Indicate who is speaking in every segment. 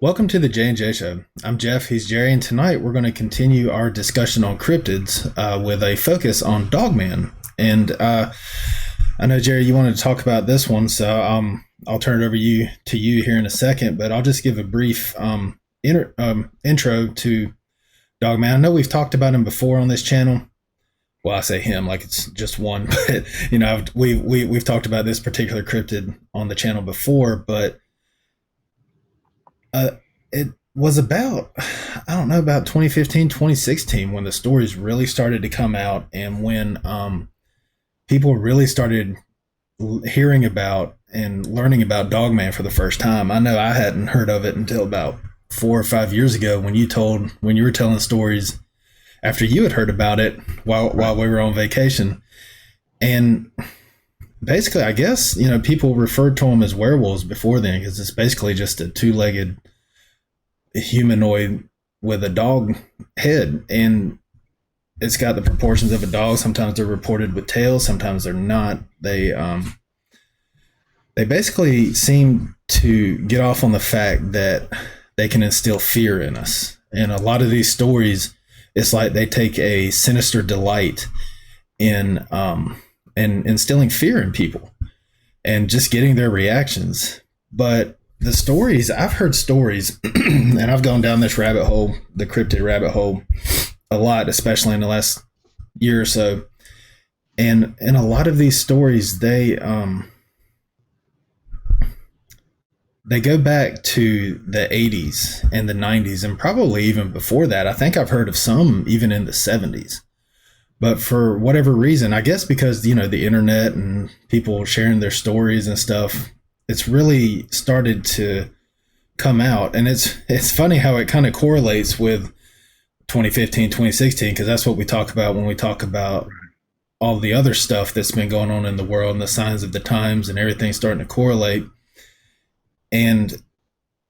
Speaker 1: Welcome to the J&J Show. I'm Jeff, he's Jerry, and tonight we're going to continue our discussion on cryptids with a focus on Dogman. And I know, Jerry, you wanted to talk about this one, so I'll turn it over to you here in a second, but I'll just give a brief intro to Dogman. I know we've talked about him before on this channel. Well, I say him like it's just one, but we've talked about this particular cryptid on the channel before, but it was about 2015, 2016 when the stories really started to come out, and when people really started hearing about and learning about Dogman for the first time. I know I hadn't heard of it until about 4 or 5 years ago when you were telling stories after you had heard about it while we were on vacation. And basically, I guess, people referred to them as werewolves before then, because it's basically just a two-legged humanoid with a dog head, and it's got the proportions of a dog. Sometimes they're reported with tails, sometimes they're not. They basically seem to get off on the fact that they can instill fear in us. And a lot of these stories, it's like they take a sinister delight in instilling fear in people and just getting their reactions. But the stories, I've heard stories, and I've gone down this rabbit hole, the cryptid rabbit hole, a lot, especially in the last year or so. And in a lot of these stories, they go back to the 80s and the 90s, and probably even before that. I think I've heard of some even in the 70s. But for whatever reason, I guess because, the internet and people sharing their stories and stuff, it's really started to come out. And it's funny how it kind of correlates with 2015, 2016, because that's what we talk about when we talk about all the other stuff that's been going on in the world and the signs of the times and everything starting to correlate. And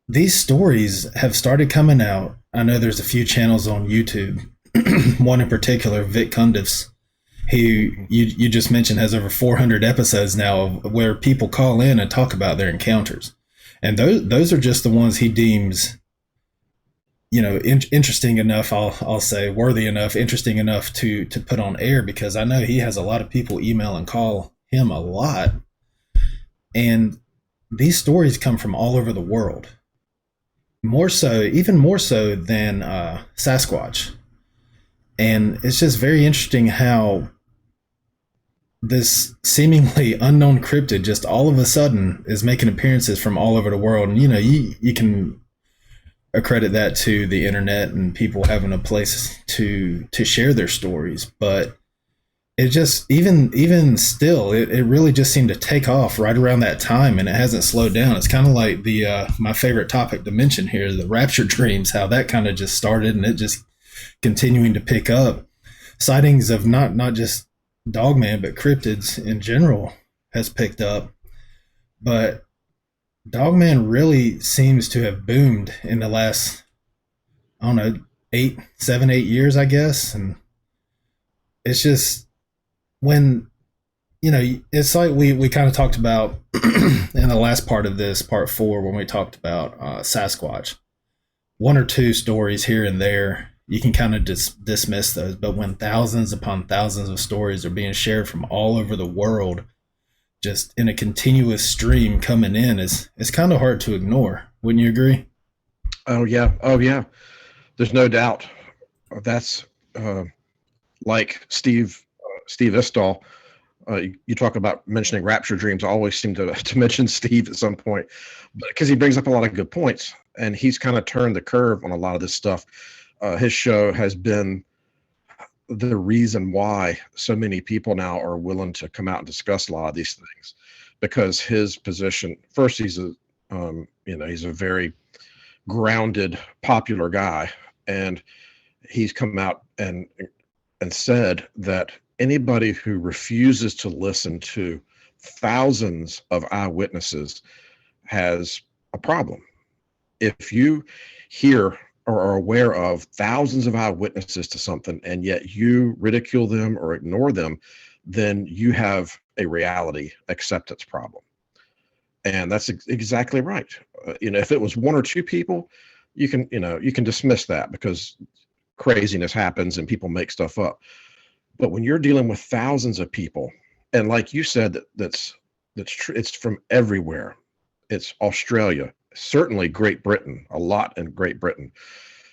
Speaker 1: these stories have started coming out. I know there's a few channels on YouTube, one in particular, Vic Cundiff's, who you just mentioned has over 400 episodes now where people call in and talk about their encounters. And those are just the ones he deems, interesting enough, I'll say worthy enough, interesting enough to put on air, because I know he has a lot of people email and call him a lot. And these stories come from all over the world, even more so than Sasquatch. And it's just very interesting how this seemingly unknown cryptid just all of a sudden is making appearances from all over the world. And, you can accredit that to the internet and people having a place to share their stories. But it just, even still, it really just seemed to take off right around that time, and it hasn't slowed down. It's kind of like my favorite topic to mention here, the rapture dreams, how that kind of just started, and it just continuing to pick up. Sightings of not just Dogman, but cryptids in general has picked up. But Dogman really seems to have boomed in the last, I don't know, 8 years, I guess. And it's just when, it's like we kind of talked about in the last part of this, part 4, when we talked about Sasquatch. 1 or 2 stories here and there, you can kind of dismiss those. But when thousands upon thousands of stories are being shared from all over the world, just in a continuous stream coming in, it's kind of hard to ignore. Wouldn't you agree?
Speaker 2: Oh yeah. There's no doubt. That's like Steve Istall. You talk about mentioning rapture dreams. I always seem to mention Steve at some point, because he brings up a lot of good points, and he's kind of turned the curve on a lot of this stuff. His show has been the reason why so many people now are willing to come out and discuss a lot of these things, because his position, first, he's a very grounded, popular guy, and he's come out and said that anybody who refuses to listen to thousands of eyewitnesses has a problem. If you hear or are aware of thousands of eyewitnesses to something, and yet you ridicule them or ignore them, then you have a reality acceptance problem. And that's exactly right. If it was one or two people, you can dismiss that because craziness happens and people make stuff up. But when you're dealing with thousands of people, and like you said, that's true. It's from everywhere. It's Australia, certainly Great Britain, a lot in Great Britain,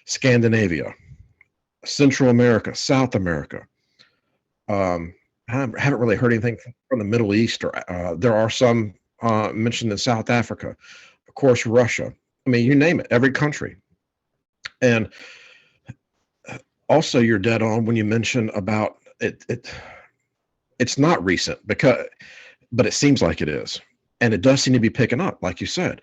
Speaker 2: Scandinavia, Central America, South America. I haven't really heard anything from the Middle East, or there are some mentioned in South Africa, of course, Russia. I mean, you name it, every country. And also, you're dead on when you mention about it. It's not recent but it seems like it is, and it does seem to be picking up, like you said.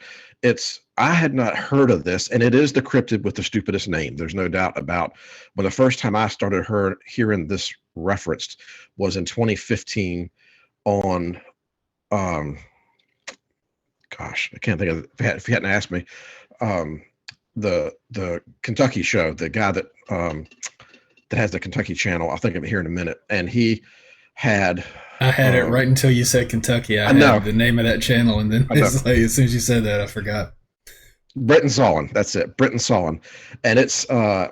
Speaker 2: I had not heard of this, and it is the cryptid with the stupidest name. There's no doubt about. When the first time I started hearing this referenced was in 2015 on, gosh, I can't think of it. If you hadn't asked me, the Kentucky show, the guy that has the Kentucky channel. I'll think of it here in a minute, and he had.
Speaker 1: I had it right until you said Kentucky. I
Speaker 2: know
Speaker 1: had the name of that channel, and then it's like, as soon as you said that, I forgot.
Speaker 2: Brenton Solon. That's it. Brenton Solon. And it's BrentonSawin.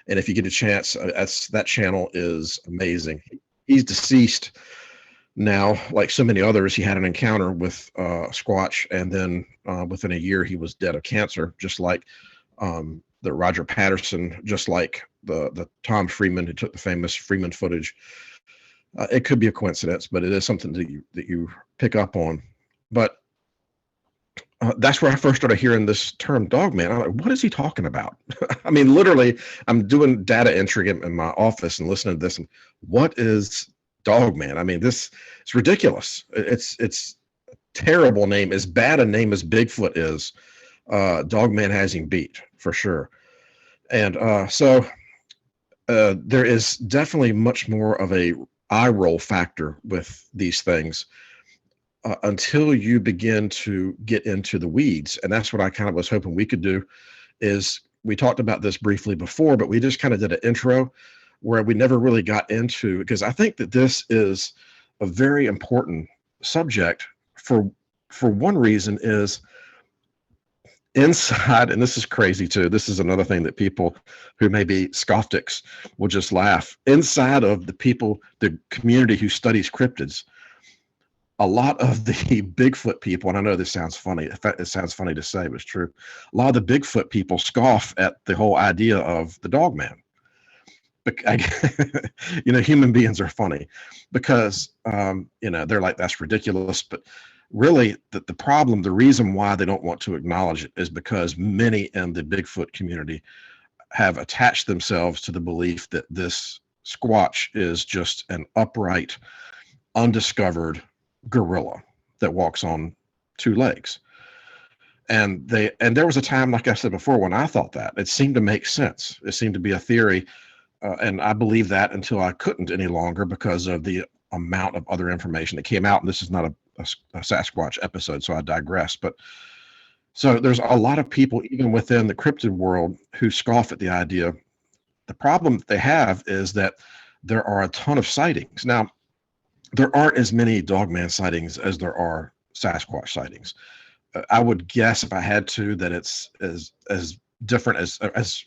Speaker 2: And if you get a chance, that channel is amazing. He's deceased now, like so many others. He had an encounter with Squatch, and then within a year, he was dead of cancer, just like the Roger Patterson, just like the Tom Freeman who took the famous Freeman footage. It could be a coincidence, but it is something that you pick up on. But that's where I first started hearing this term Dogman. I'm like, what is he talking about? I mean, literally, I'm doing data entry in my office and listening to this. And what is Dogman? I mean, it's ridiculous. It's a terrible name. As bad a name as Bigfoot is, Dogman has him beat for sure. And so there is definitely much more of a eye roll factor with these things until you begin to get into the weeds. And that's what I kind of was hoping we could do. Is we talked about this briefly before, but we just kind of did an intro where we never really got into, because I think that this is a very important subject for one reason is inside, and this is crazy too. This is another thing that people who may be skeptics will just laugh. Inside of the community who studies cryptids, a lot of the Bigfoot people, and I know this sounds funny. In fact, it sounds funny to say, but it's true. A lot of the Bigfoot people scoff at the whole idea of the Dogman. Human beings are funny because, they're like, that's ridiculous. But really, the problem, the reason why they don't want to acknowledge it is because many in the Bigfoot community have attached themselves to the belief that this Squatch is just an upright, undiscovered gorilla that walks on two legs. And there was a time, like I said before, when I thought that it seemed to make sense. It seemed to be a theory. And I believed that until I couldn't any longer because of the amount of other information that came out. And this is not a Sasquatch episode, so I digress. But so there's a lot of people, even within the cryptid world, who scoff at the idea. The problem that they have is that there are a ton of sightings. Now, there aren't as many Dogman sightings as there are Sasquatch sightings. I would guess, if I had to, that it's as different as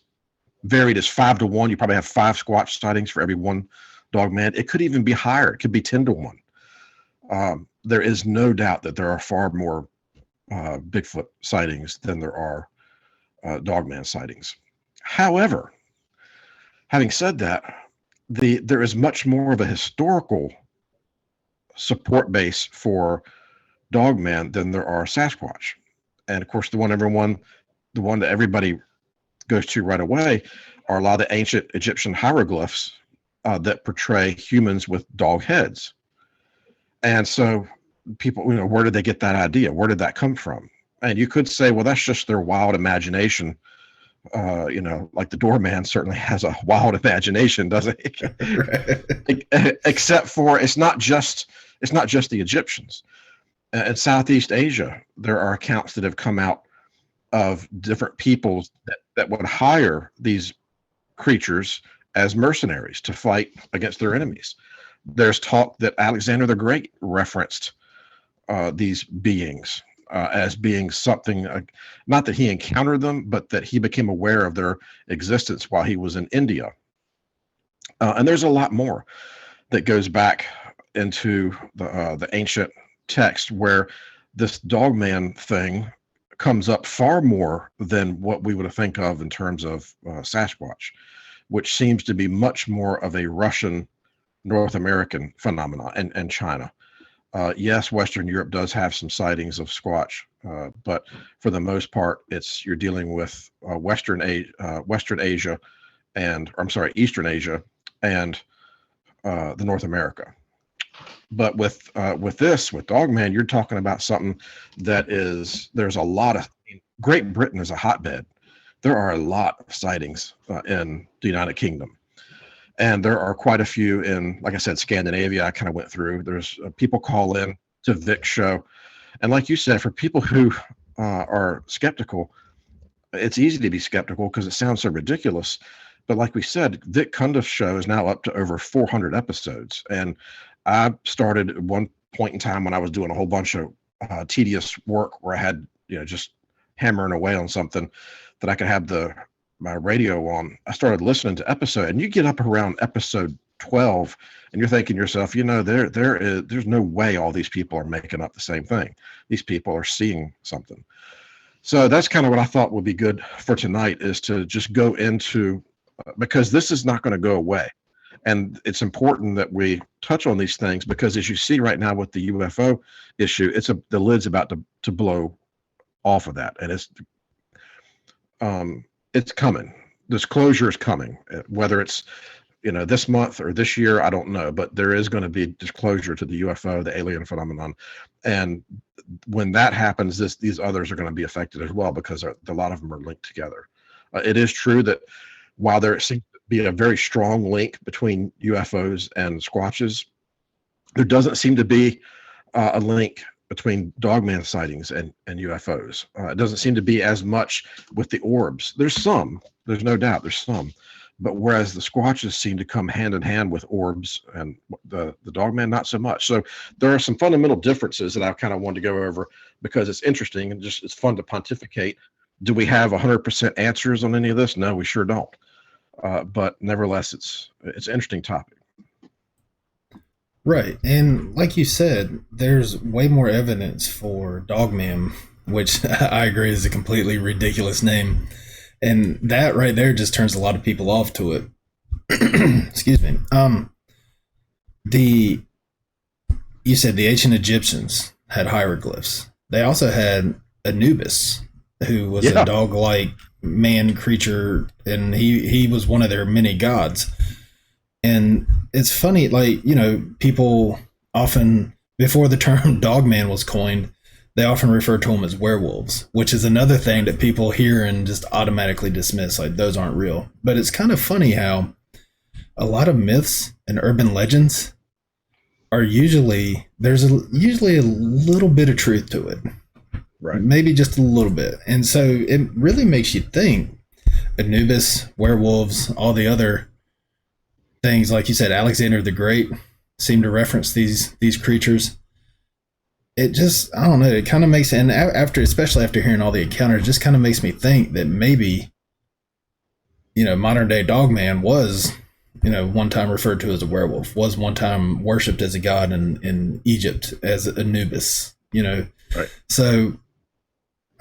Speaker 2: varied as 5 to 1. You probably have 5 Squatch sightings for every one Dogman. It could even be higher. It could be 10 to 1. There is no doubt that there are far more Bigfoot sightings than there are Dogman sightings. However, having said that, there is much more of a historical support base for Dogman than there are Sasquatch. And of course, the one that everybody goes to right away are a lot of the ancient Egyptian hieroglyphs that portray humans with dog heads. And so people, where did they get that idea? Where did that come from? And you could say, well, that's just their wild imagination. Like the doorman certainly has a wild imagination, doesn't he? Right. Except for it's not just the Egyptians. In Southeast Asia, there are accounts that have come out of different peoples that would hire these creatures as mercenaries to fight against their enemies. there's talk that Alexander the Great referenced these beings as being something, not that he encountered them, but that he became aware of their existence while he was in India. And there's a lot more that goes back into the ancient text where this Dogman thing comes up far more than what we would think of in terms of Sasquatch, which seems to be much more of a Russian, North American phenomenon, and China. Yes, Western Europe does have some sightings of Squatch, but for the most part, you're dealing with Eastern Asia, and Eastern Asia, and the North America. But with Dogman, you're talking about something there's a lot of. Great Britain is a hotbed. There are a lot of sightings in the United Kingdom. And there are quite a few in, like I said, Scandinavia. I kind of went through. There's people call in to Vic's show. And like you said, for people who are skeptical, it's easy to be skeptical because it sounds so ridiculous. But like we said, Vic Cundiff's show is now up to over 400 episodes. And I started at one point in time when I was doing a whole bunch of tedious work where I had, just hammering away on something that I could have my radio on. I started listening to episode, and you get up around episode 12 and you're thinking to yourself, there's no way all these people are making up the same thing. These people are seeing something. So that's kind of what I thought would be good for tonight, is to just go into, because this is not going to go away. And it's important that we touch on these things, because as you see right now with the UFO issue, the lid's about to blow off of that. And it's coming. Disclosure is coming, whether it's, this month or this year, I don't know, but there is going to be disclosure to the UFO, the alien phenomenon. And when that happens, these others are going to be affected as well, because a lot of them are linked together. It is true that while there seems to be a very strong link between UFOs and Squatches, there doesn't seem to be a link between Dogman sightings and UFOs. It doesn't seem to be as much with the orbs. There's no doubt there's some, but whereas the Squatches seem to come hand in hand with orbs, and the Dogman, not so much. So there are some fundamental differences that I kind of wanted to go over, because it's interesting and it's fun to pontificate. Do we have 100% answers on any of this? No, we sure don't. But nevertheless, it's an interesting topic.
Speaker 1: Right. And like you said, there's way more evidence for Dogman, which I agree is a completely ridiculous name. And that right there just turns a lot of people off to it. Excuse me. You said the ancient Egyptians had hieroglyphs. They also had Anubis, who was a dog-like man creature, and he was one of their many gods. And it's funny, people often, before the term Dogman was coined, they often refer to them as werewolves, which is another thing that people hear and just automatically dismiss, like those aren't real. But it's kind of funny how a lot of myths and urban legends are usually a little bit of truth to it. Right. Maybe just a little bit. And so it really makes you think. Anubis, werewolves, all the other things, like you said, Alexander the Great seemed to reference these creatures. It just, I don't know, it kind of makes, and especially after hearing all the encounters, it just kind of makes me think that maybe, modern day Dogman was, one time referred to as a werewolf, was one time worshipped as a god in Egypt as Anubis, Right. So,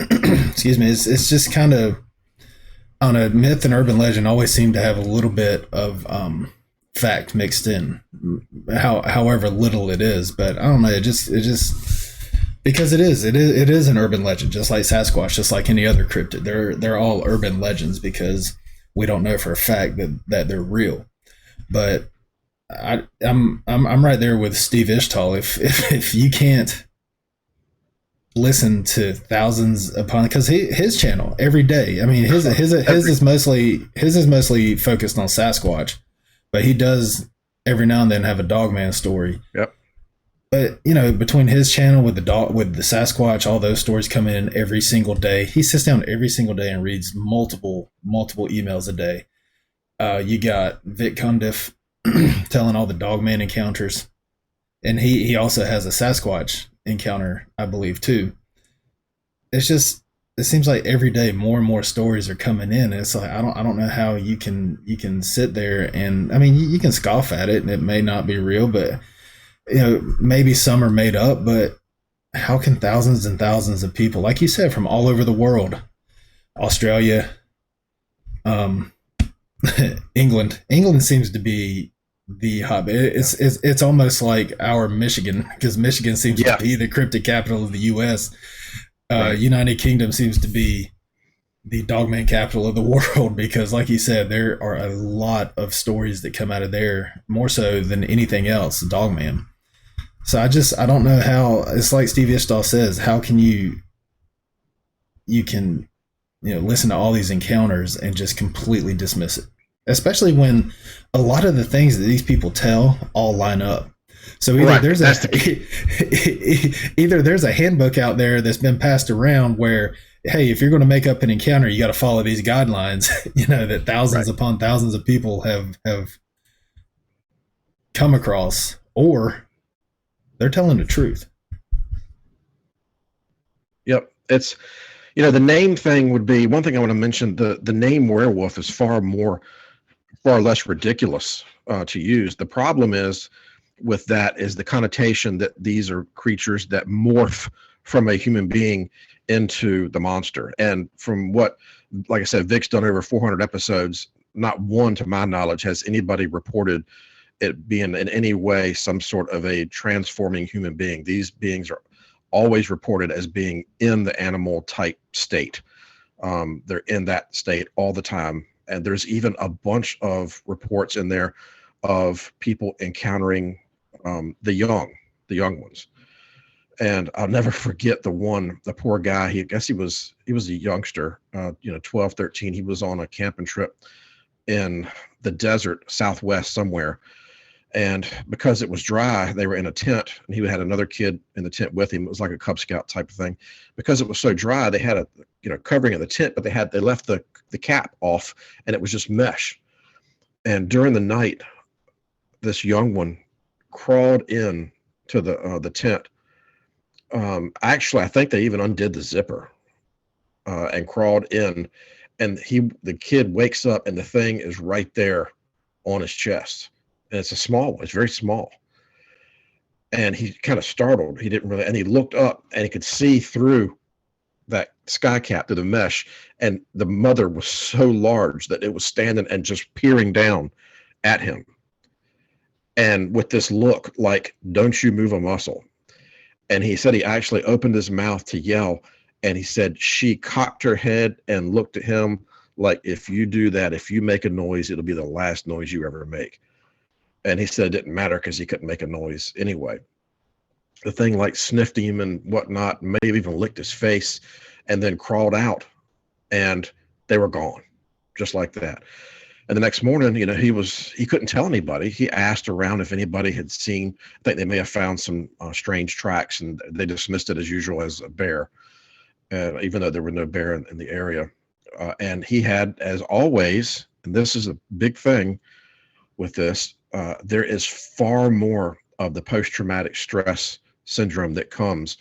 Speaker 1: excuse me, it's just kind of, I don't know, myth and urban legend always seem to have a little bit of fact mixed in, however little it is. But I don't know, it just because it is an urban legend, just like Sasquatch, just like any other cryptid. They're all urban legends because we don't know for a fact that they're real. But I'm right there with Steve Ishtal. If you can't listen to thousands upon, because his channel every day, I mean his is mostly focused on Sasquatch, but he does every now and then have a Dogman story. Yep. But between his channel with the Sasquatch, all those stories come in every single day. He sits down every single day and reads multiple emails a day. You got Vic Cundiff telling all the Dogman encounters, and he also has a Sasquatch encounter, I believe, too. It's just it seems like every day more and more stories are coming in. And it's like I don't know how you can sit there, and I mean you can scoff at it and it may not be real, but maybe some are made up, but how can thousands and thousands of people, like you said, from all over the world, Australia, um, England seems to be the hub. It's almost like our Michigan, because Michigan seems to
Speaker 2: Yeah,
Speaker 1: be the cryptid capital of the U.S.
Speaker 2: right.
Speaker 1: United Kingdom seems to be the dogman capital of the world because, like you said, there are a lot of stories that come out of there, more so than anything else. Dogman. So I don't know how. It's like Steve Ishtal says. How can you can listen to all these encounters and just completely dismiss it, especially when a lot of the things that these people tell all line up. So
Speaker 2: Right. That's the
Speaker 1: either there's a handbook out there that's been passed around where, hey, if you're going to make up an encounter, you got to follow these guidelines, that thousands
Speaker 2: right.
Speaker 1: upon thousands of people have come across, or they're telling the truth.
Speaker 2: Yep. It's the name thing would be one thing I want to mention. The name werewolf is far less ridiculous to use. The problem is with that is the connotation that these are creatures that morph from a human being into the monster. And from what, like I said, Vic's done over 400 episodes. Not one, to my knowledge, has anybody reported it being in any way some sort of a transforming human being. These beings are always reported as being in the animal type state. They're in that state all the time. And there's even a bunch of reports in there of people encountering the young ones. And I'll never forget the poor guy. I guess he was a youngster, 12, 13. He was on a camping trip in the desert, Southwest somewhere. And because it was dry, they were in a tent, and he had another kid in the tent with him. It was like a Cub Scout type of thing. Because it was so dry, they had a covering of the tent, but they left the cap off, and it was just mesh. And during the night, this young one crawled in to the tent. Actually, I think they even undid the zipper and crawled in. And the kid wakes up, and the thing is right there on his chest. And it's a small one. It's very small. And he kind of startled. He didn't really, and he looked up and he could see through that sky cap to the mesh. And the mother was so large that it was standing and just peering down at him. And with this look like, don't you move a muscle. And he said he actually opened his mouth to yell. And he said she cocked her head and looked at him like, if you do that, if you make a noise, it'll be the last noise you ever make. And he said it didn't matter because he couldn't make a noise anyway. The thing like sniffed him and whatnot, may have even licked his face, and then crawled out, and they were gone, just like that. And the next morning, he couldn't tell anybody. He asked around if anybody had seen. I think they may have found some strange tracks, and they dismissed it as usual as a bear, even though there were no bear in the area. And he had, as always, and this is a big thing with this, there is far more of the post-traumatic stress syndrome that comes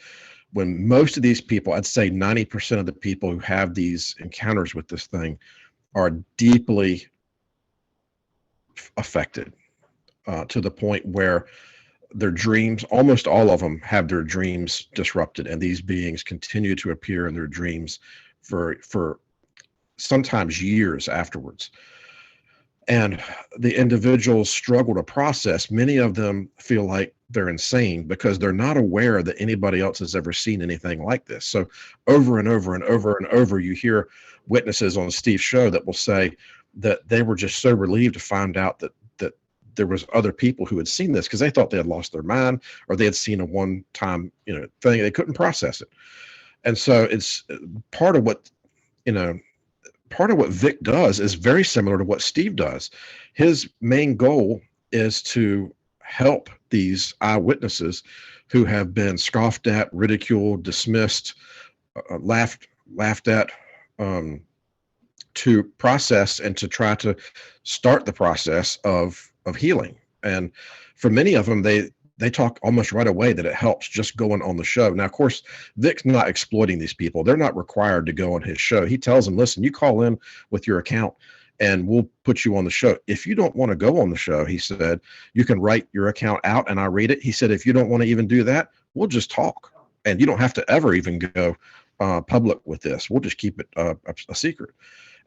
Speaker 2: when most of these people, I'd say 90% of the people who have these encounters with this thing are deeply affected to the point where their dreams, almost all of them have their dreams disrupted, and these beings continue to appear in their dreams for sometimes years afterwards. And the individuals struggle to process. Many of them feel like they're insane because they're not aware that anybody else has ever seen anything like this. So over and over and over and over, you hear witnesses on Steve's show that will say that they were just so relieved to find out that there was other people who had seen this because they thought they had lost their mind or they had seen a one-time thing. They couldn't process it. And so it's part of what Vic does is very similar to what Steve does. His main goal is to help these eyewitnesses who have been scoffed at, ridiculed, dismissed, laughed at, to process and to try to start the process of healing And for many of them, they talk almost right away that it helps just going on the show. Now, of course, Vic's not exploiting these people. They're not required to go on his show. He tells them, listen, you call in with your account and we'll put you on the show. If you don't want to go on the show, he said, you can write your account out and I read it. He said, if you don't want to even do that, we'll just talk. And you don't have to ever even go public with this. We'll just keep it a secret.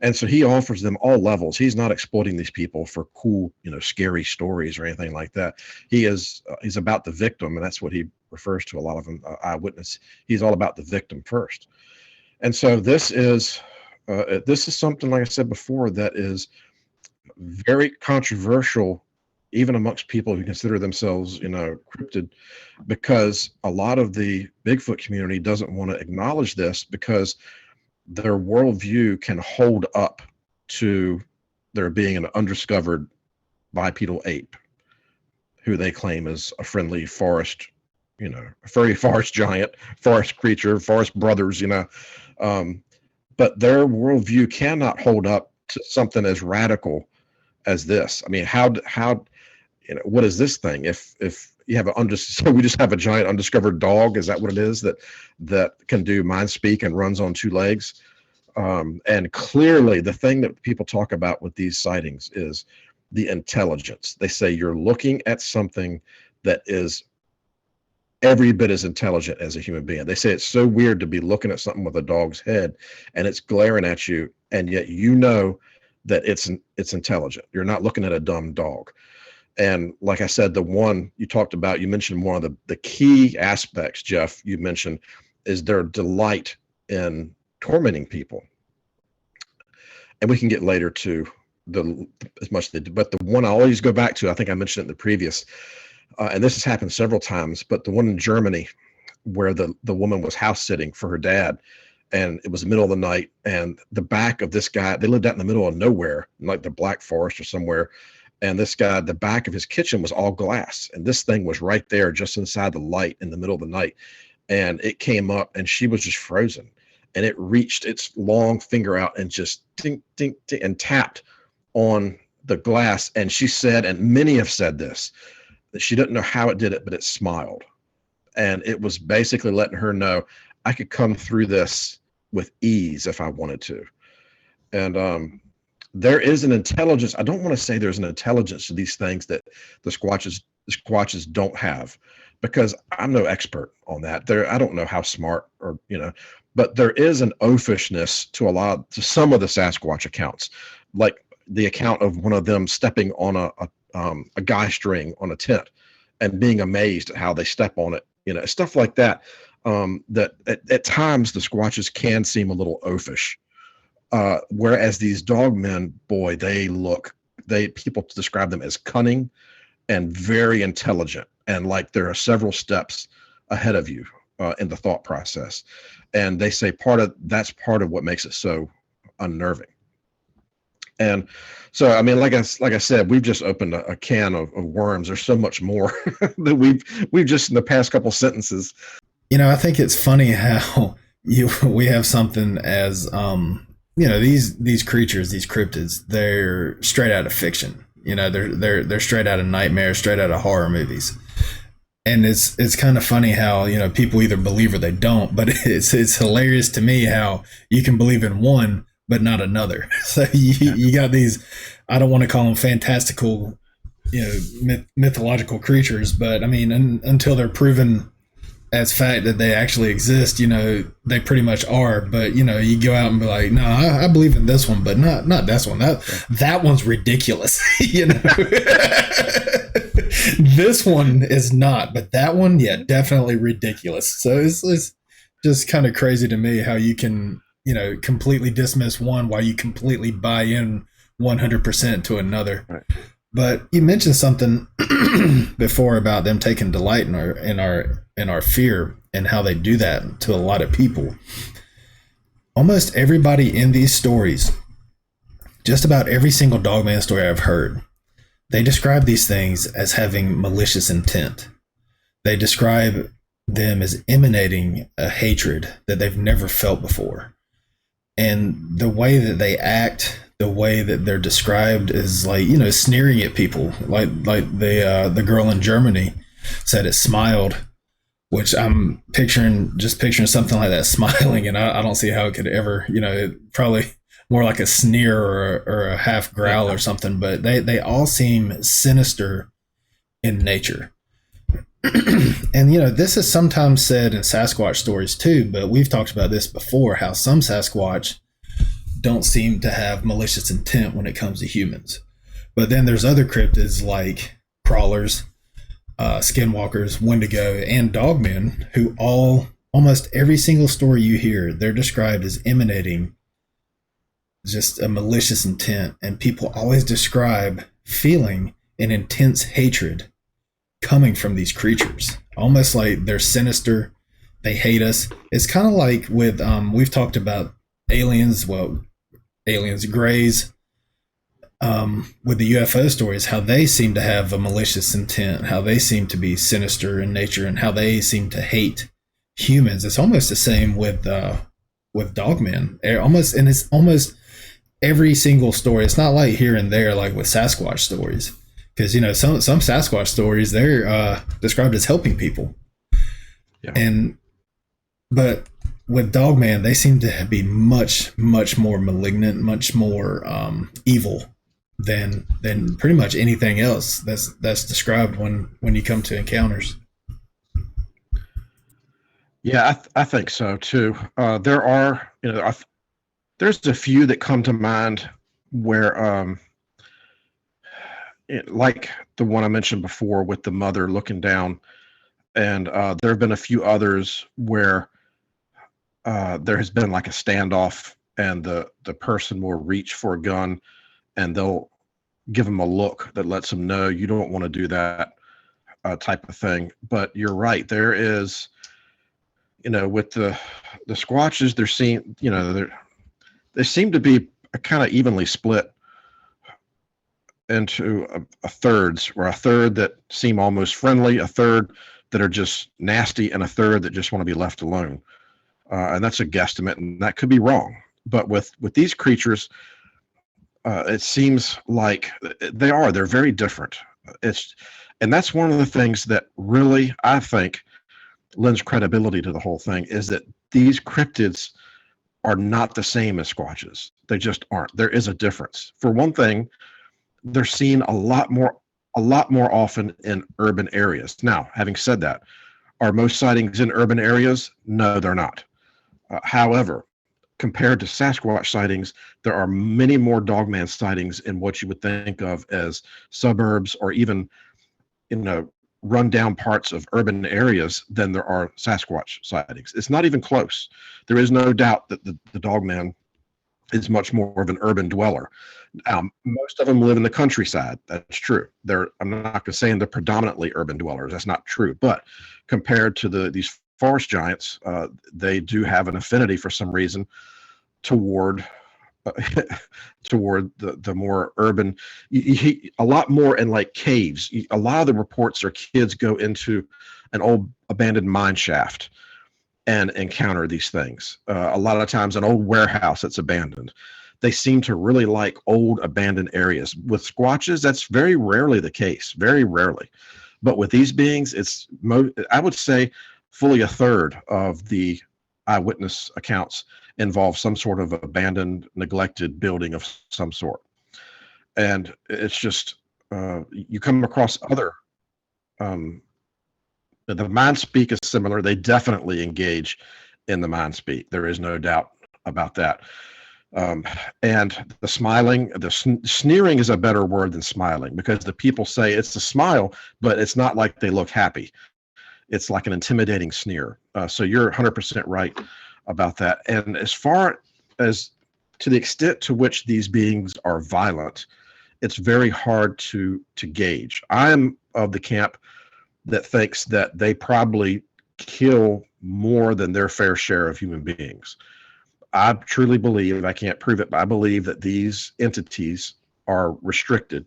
Speaker 2: And so he offers them all levels. He's not exploiting these people for cool, scary stories or anything like that. He's about the victim, and that's what he refers to a lot of them, eyewitness. He's all about the victim first. And so this is something, like I said before, that is very controversial, even amongst people who consider themselves, cryptid, because a lot of the Bigfoot community doesn't want to acknowledge this because their worldview can hold up to there being an undiscovered bipedal ape who they claim is a friendly forest, a furry forest giant, forest creature, forest brothers, but their worldview cannot hold up to something as radical as this. I mean, how what is this thing? If you have so we just have a giant undiscovered dog. Is that what it is that can do mind speak and runs on two legs? And clearly the thing that people talk about with these sightings is the intelligence. They say you're looking at something that is every bit as intelligent as a human being. They say it's so weird to be looking at something with a dog's head and it's glaring at you, and yet that it's intelligent. You're not looking at a dumb dog. And like I said, the one you talked about, you mentioned one of the key aspects, Jeff, you mentioned, is their delight in tormenting people. And we can get later to as much as they do, but the one I always go back to, I think I mentioned it in the previous, and this has happened several times, but the one in Germany where the woman was house sitting for her dad, and it was the middle of the night, and the back of this guy, they lived out in the middle of nowhere, like the Black Forest or somewhere. And this guy, the back of his kitchen was all glass. And this thing was right there just inside the light in the middle of the night. And it came up and she was just frozen. And it reached its long finger out and just ding, ding, ding, and tapped on the glass. And she said, and many have said this, that she didn't know how it did it, but it smiled. And it was basically letting her know I could come through this with ease if I wanted to. And there is an intelligence. I don't want to say there's an intelligence to these things that the Squatches don't have, because I'm no expert on that. I don't know how smart but there is an oafishness to some of the Sasquatch accounts, like the account of one of them stepping on a guy string on a tent and being amazed at how they step on it, stuff like that. That at times the Squatches can seem a little oafish. Whereas these dogmen, boy, people describe them as cunning and very intelligent, and like there are several steps ahead of you in the thought process. And they say that's part of what makes it so unnerving. And so, I mean, like I said, we've just opened a can of worms. There's so much more that we've just in the past couple sentences.
Speaker 1: I think it's funny how we have something as these creatures, these cryptids, they're straight out of fiction. They're straight out of nightmares, straight out of horror movies. And it's kind of funny how, people either believe or they don't, but it's hilarious to me how you can believe in one, but not another. So you got these, I don't want to call them fantastical, mythological creatures, but I mean, until they're proven as fact that they actually exist, they pretty much are. But you go out and be like, no, I believe in this one, but not this one. That one's ridiculous. This one is not, but that one, yeah, definitely ridiculous. So it's just kind of crazy to me how you can completely dismiss one while you completely buy in 100% to another.
Speaker 2: Right.
Speaker 1: But you mentioned something before about them taking delight in our fear and how they do that to a lot of people. Almost everybody in these stories, just about every single Dogman story I've heard, they describe these things as having malicious intent. They describe them as emanating a hatred that they've never felt before. And the way that they act, the way that they're described is like, sneering at people, like the girl in Germany said it smiled, which I'm picturing something like that smiling, and I don't see how it could ever, it probably more like a sneer or a half growl
Speaker 2: Yeah.
Speaker 1: or something, but they all seem sinister in nature. And this is sometimes said in Sasquatch stories too, but we've talked about this before, how some Sasquatch don't seem to have malicious intent when it comes to humans. But then there's other cryptids like crawlers, Skinwalkers, Wendigo, and Dogmen, who almost every single story you hear, they're described as emanating just a malicious intent. And people always describe feeling an intense hatred coming from these creatures, almost like they're sinister. They hate us. It's kind of like with, we've talked about aliens, grays, with the UFO stories, how they seem to have a malicious intent, how they seem to be sinister in nature, and how they seem to hate humans. It's almost the same with Dogmen. It's almost every single story. It's not like here and there, like with Sasquatch stories, because some Sasquatch stories, they're described as helping people,
Speaker 2: Yeah.
Speaker 1: but with Dogman, they seem to be much, much more malignant, much more evil than pretty much anything else that's described when you come to encounters.
Speaker 2: Yeah, I think so too. There are, there's a few that come to mind where, like the one I mentioned before with the mother looking down, and there have been a few others where there has been like a standoff, and the person will reach for a gun, and they'll give them a look that lets them know you don't want to do that, type of thing. But you're right, there is, with the squatches, they seem to be kind of evenly split into a thirds, where a third that seem almost friendly, a third that are just nasty, and a third that just want to be left alone. And that's a guesstimate, and that could be wrong. But with these creatures, it seems like they're very different. And that's one of the things that really, I think, lends credibility to the whole thing, is that these cryptids are not the same as squatches. They just aren't. There is a difference. For one thing, they're seen a lot more often in urban areas. Now, having said that, are most sightings in urban areas? No, they're not. However, compared to Sasquatch sightings, there are many more Dogman sightings in what you would think of as suburbs, or even, run down parts of urban areas, than there are Sasquatch sightings. It's not even close. There is no doubt that the Dogman is much more of an urban dweller. Most of them live in the countryside. That's true. I'm not saying they're predominantly urban dwellers. That's not true. But compared to these forest giants, they do have an affinity for some reason toward toward the more urban. A lot more in like caves. A lot of the reports are kids go into an old abandoned mine shaft and encounter these things. A lot of times an old warehouse that's abandoned. They seem to really like old abandoned areas. With squatches, that's very rarely the case, very rarely. But with these beings, I would say fully a third of the eyewitness accounts involve some sort of abandoned, neglected building of some sort. And it's just, you come across other, the mind speak is similar. They definitely engage in the mind speak. There is no doubt about that. And the smiling, sneering is a better word than smiling, because the people say it's a smile, but it's not like they look happy. It's like an intimidating sneer. So you're 100% right about that. And as far as to the extent to which these beings are violent, it's very hard to gauge. I'm of the camp that thinks that they probably kill more than their fair share of human beings. I truly believe, I can't prove it, but I believe that these entities are restricted.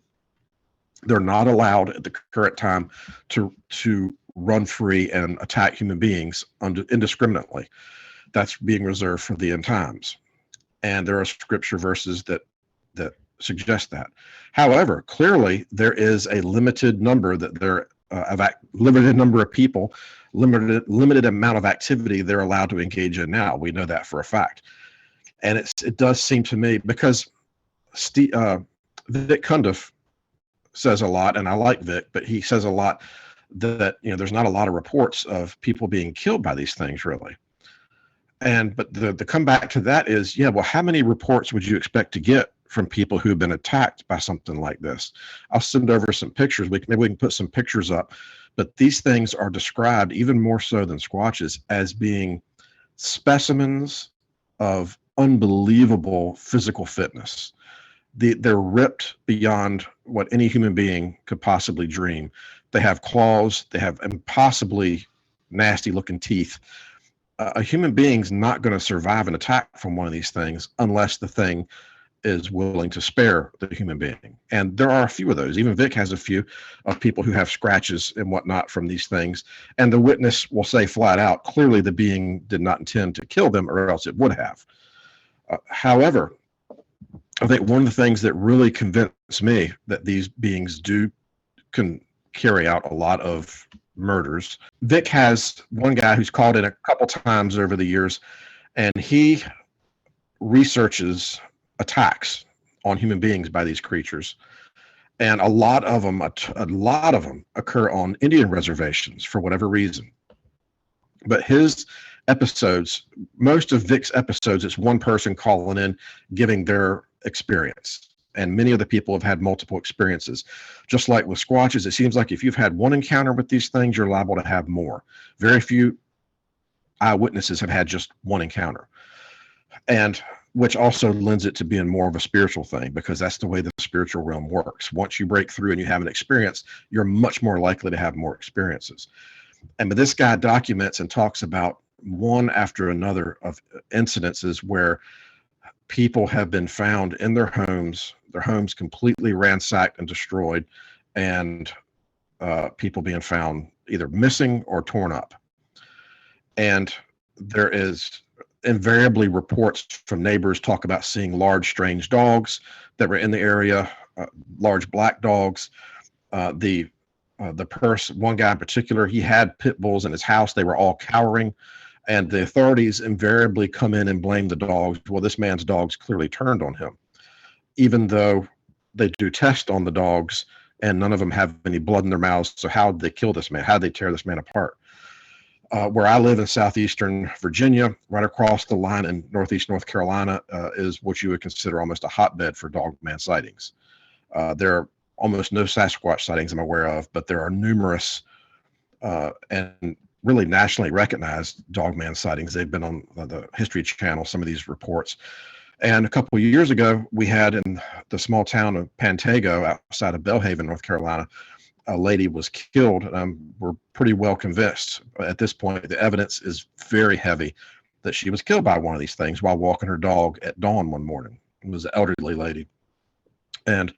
Speaker 2: They're not allowed at the current time to run free and attack human beings indiscriminately. That's being reserved for the end times. And there are scripture verses that that suggest that. However, clearly there is a limited number that they're limited number of people, limited amount of activity they're allowed to engage in now. We know that for a fact. And it does seem to me, because Vic Cundiff says a lot, and I like Vic, but he says a lot that, you know, there's not a lot of reports of people being killed by these things, really. But the comeback to that is, yeah, well, how many reports would you expect to get from people who have been attacked by something like this? I'll send over some pictures. Maybe we can put some pictures up. But these things are described, even more so than Squatches, as being specimens of unbelievable physical fitness. They're ripped beyond what any human being could possibly dream. They have claws. They have impossibly nasty looking teeth. A human being's not going to survive an attack from one of these things unless the thing is willing to spare the human being. And there are a few of those. Even Vic has a few of people who have scratches and whatnot from these things. And the witness will say flat out, clearly the being did not intend to kill them, or else it would have. However, I think one of the things that really convinced me that these beings can carry out a lot of murders. Vic has one guy who's called in a couple times over the years, and he researches attacks on human beings by these creatures. And a lot of them occur on Indian reservations for whatever reason. But his episodes, most of Vic's episodes, it's one person calling in, giving their experience. And many of the people have had multiple experiences. Just like with Squatches, it seems like if you've had one encounter with these things, you're liable to have more. Very few eyewitnesses have had just one encounter. And which also lends it to being more of a spiritual thing, because that's the way the spiritual realm works. Once you break through and you have an experience, you're much more likely to have more experiences. But this guy documents and talks about one after another of incidences where people have been found in their homes completely ransacked and destroyed, and people being found either missing or torn up. And there is invariably reports from neighbors talk about seeing large, strange dogs that were in the area, large black dogs. One guy in particular, he had pit bulls in his house. They were all cowering. And the authorities invariably come in and blame the dogs. Well, this man's dogs clearly turned on him, even though they do tests on the dogs and none of them have any blood in their mouths. So how did they kill this man? How did they tear this man apart? Where I live in southeastern Virginia, right across the line in northeast North Carolina, is what you would consider almost a hotbed for Dogman sightings. There are almost no Sasquatch sightings I'm aware of, but there are numerous and really nationally recognized Dogman sightings. They've been on the History Channel, some of these reports. And a couple of years ago, we had in the small town of Pantego outside of Belhaven, North Carolina, a lady was killed. We're pretty well convinced at this point. The evidence is very heavy that she was killed by one of these things while walking her dog at dawn one morning. It was an elderly lady. And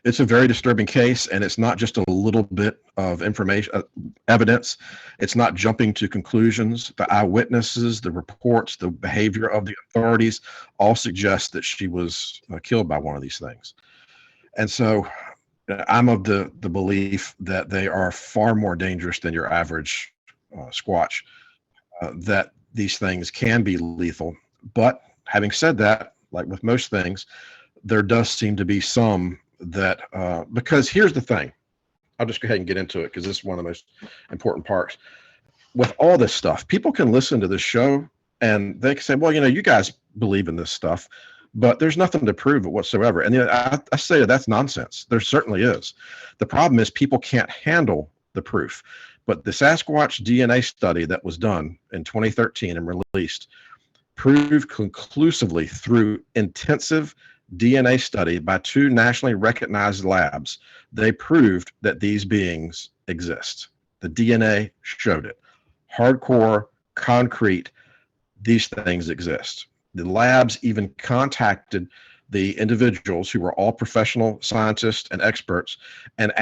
Speaker 2: it's a very disturbing case, and it's not just a little bit of information, evidence. It's not jumping to conclusions. The eyewitnesses, the reports, the behavior of the authorities all suggest that she was killed by one of these things. And so I'm of the belief that they are far more dangerous than your average Squatch, that these things can be lethal. But having said that, like with most things, there does seem to be some that, because here's the thing, I'll just go ahead and get into it because this is one of the most important parts. With all this stuff, people can listen to this show and they can say, well, you guys believe in this stuff, but there's nothing to prove it whatsoever. And I say that's nonsense. There certainly is. The problem is people can't handle the proof. But the Sasquatch DNA study that was done in 2013 and released proved conclusively through intensive DNA study by 2 nationally recognized labs, they proved that these beings exist. The DNA showed it. Hardcore, concrete, these things exist. The labs even contacted the individuals who were all professional scientists and experts and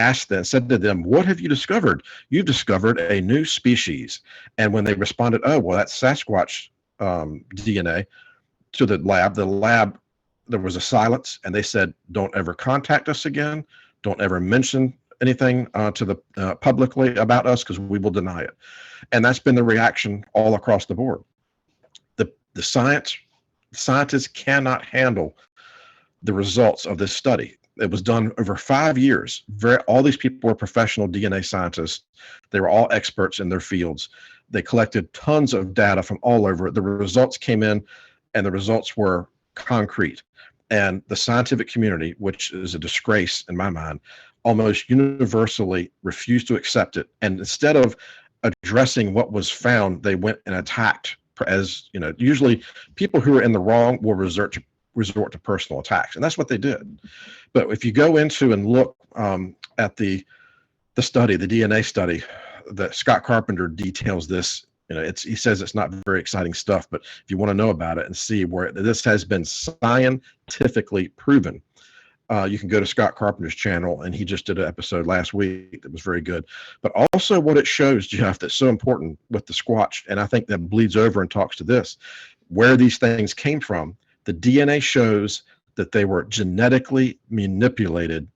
Speaker 2: said to them, what have you discovered? You've discovered a new species. And when they responded, oh, well, that's Sasquatch DNA, to the lab there was a silence, and they said, "Don't ever contact us again. Don't ever mention anything to the publicly about us, because we will deny it." And that's been the reaction all across the board. The scientists cannot handle the results of this study. It was done over 5 years. All these people were professional DNA scientists. They were all experts in their fields. They collected tons of data from all over. The results came in, and the results were concrete. And the scientific community, which is a disgrace in my mind, almost universally refused to accept it. And instead of addressing what was found, they went and attacked. As you know, usually people who are in the wrong will resort to personal attacks, and that's what they did. But if you go into and look at the study, the DNA study, that Scott Carpenter details this. He says it's not very exciting stuff, but if you want to know about it and see where this has been scientifically proven, you can go to Scott Carpenter's channel, and he just did an episode last week that was very good. But also what it shows, Jeff, that's so important with the Squatch, and I think that bleeds over and talks to this, where these things came from. The DNA shows that they were genetically manipulated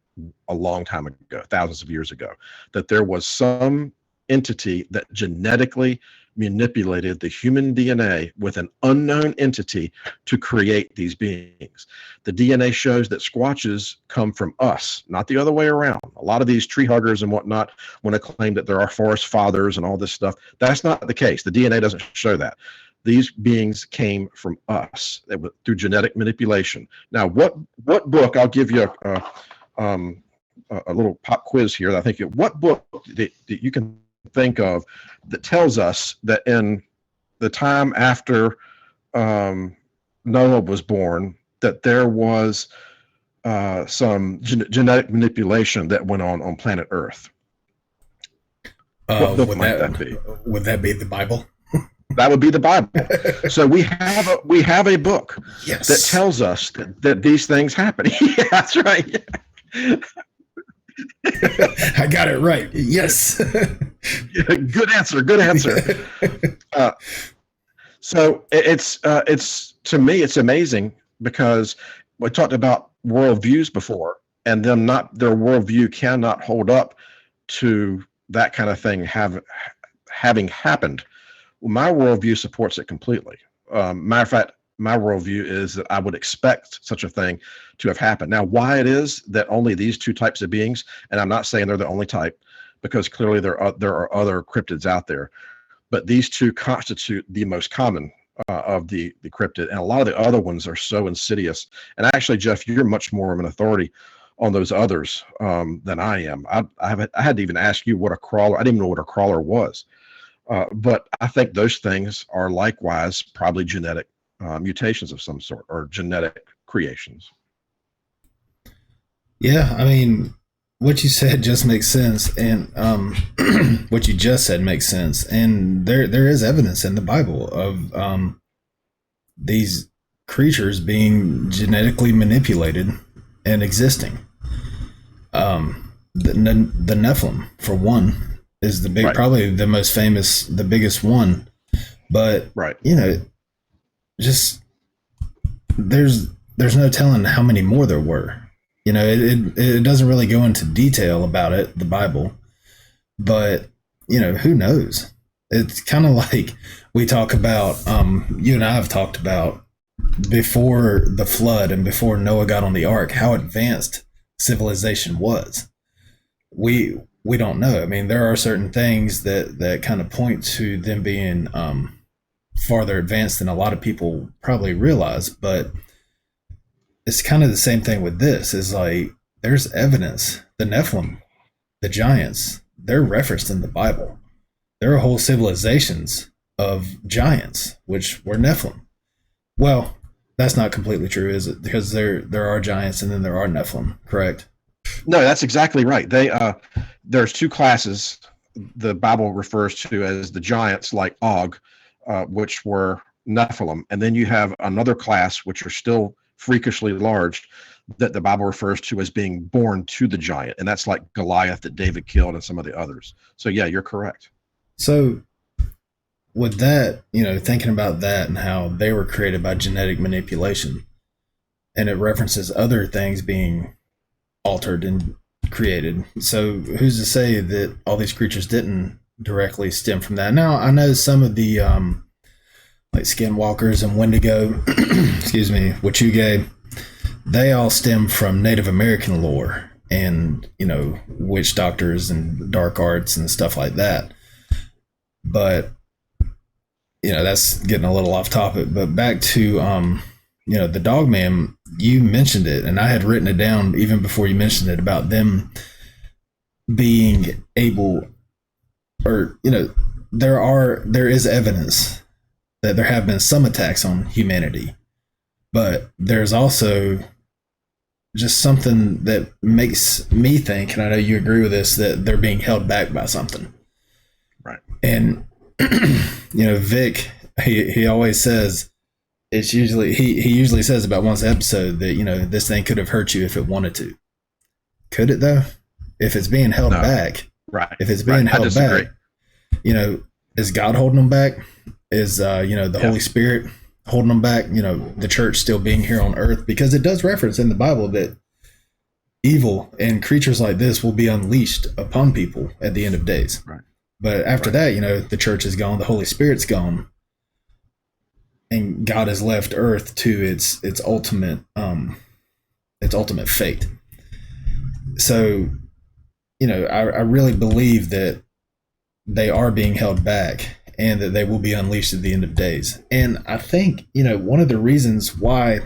Speaker 2: a long time ago, thousands of years ago, that there was some entity that genetically manipulated the human DNA with an unknown entity to create these beings. The DNA shows that Squatches come from us, not the other way around. A lot of these tree huggers and whatnot want to claim that there are forest fathers and all this stuff. That's not the case. The DNA doesn't show that. These beings came from us through genetic manipulation. Now, what book? I'll give you a little pop quiz here. I think what book that you can think of that tells us that in the time after Noah was born, that there was some genetic manipulation that went on planet Earth. What book might that be?
Speaker 1: Would that be the Bible?
Speaker 2: That would be the Bible. So we have a book that tells us that these things happen. Yeah, that's right. Yeah.
Speaker 1: I got it right. Yes.
Speaker 2: Good answer. Good answer. So it's to me, it's amazing, because we talked about worldviews before, and them their worldview cannot hold up to that kind of thing having happened. Well, my worldview supports it completely. Matter of fact, my worldview is that I would expect such a thing to have happened. Now, why it is that only these two types of beings, and I'm not saying they're the only type, because clearly there are other cryptids out there, but these two constitute the most common of the cryptid, and a lot of the other ones are so insidious. And actually, Jeff, you're much more of an authority on those others than I am. I had to even ask you what a crawler. I didn't even know what a crawler was, but I think those things are likewise probably genetic mutations of some sort, or genetic creations.
Speaker 1: Yeah, I mean, what you said just makes sense, and what you just said makes sense. And there is evidence in the Bible of these creatures being genetically manipulated and existing. The Nephilim, for one, is the big, right, probably the most famous, the biggest one. But
Speaker 2: right,
Speaker 1: just there's no telling how many more there were. It doesn't really go into detail about it, the Bible, but who knows? It's kind of like we talk about, you and I have talked about before the flood and before Noah got on the ark, how advanced civilization was. We don't know. I mean, there are certain things that kind of point to them being farther advanced than a lot of people probably realize, but it's kind of the same thing with this. Is like there's evidence. The Nephilim, the giants, they're referenced in the Bible. There are whole civilizations of giants which were Nephilim. Well, that's not completely true, is it? Because there are giants and then there are Nephilim, correct?
Speaker 2: No, that's exactly right. There's two classes the Bible refers to as the giants, like Og, which were Nephilim, and then you have another class which are still freakishly large that the Bible refers to as being born to the giant, and that's like Goliath that David killed and some of the others. So yeah, you're correct.
Speaker 1: So with that, thinking about that and how they were created by genetic manipulation, and it references other things being altered and created. So who's to say that all these creatures didn't directly stem from that? Now I know some of the like Skinwalkers and Wendigo, excuse me, Wachuge, they all stem from Native American lore and witch doctors and dark arts and stuff like that. But that's getting a little off topic. But back to the Dogman, you mentioned it, and I had written it down even before you mentioned it about them being able, or there is evidence that there have been some attacks on humanity, but there's also just something that makes me think, and I know you agree with this, that they're being held back by something.
Speaker 2: Right.
Speaker 1: And Vic, he always says, it's usually he usually says about once an episode that this thing could have hurt you if it wanted to. Could it though? If it's being held back,
Speaker 2: right?
Speaker 1: If it's being held back, is God holding them back? Is the Holy Spirit holding them back? The church still being here on earth, because it does reference in the Bible that evil and creatures like this will be unleashed upon people at the end of days.
Speaker 2: Right.
Speaker 1: But after that, the church is gone, the Holy Spirit's gone, and God has left Earth to its ultimate fate. So, I really believe that they are being held back and that they will be unleashed at the end of days. And I think, one of the reasons why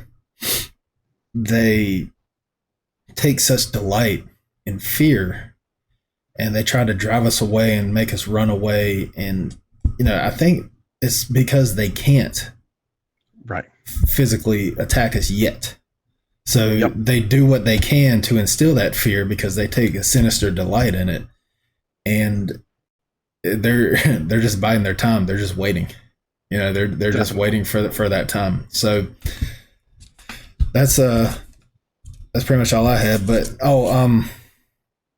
Speaker 1: they take such delight in fear and they try to drive us away and make us run away, and I think it's because they can't physically attack us yet. So they do what they can to instill that fear because they take a sinister delight in it, and they're just biding their time. They're just waiting. They're just waiting for that time. So that's pretty much all I had. But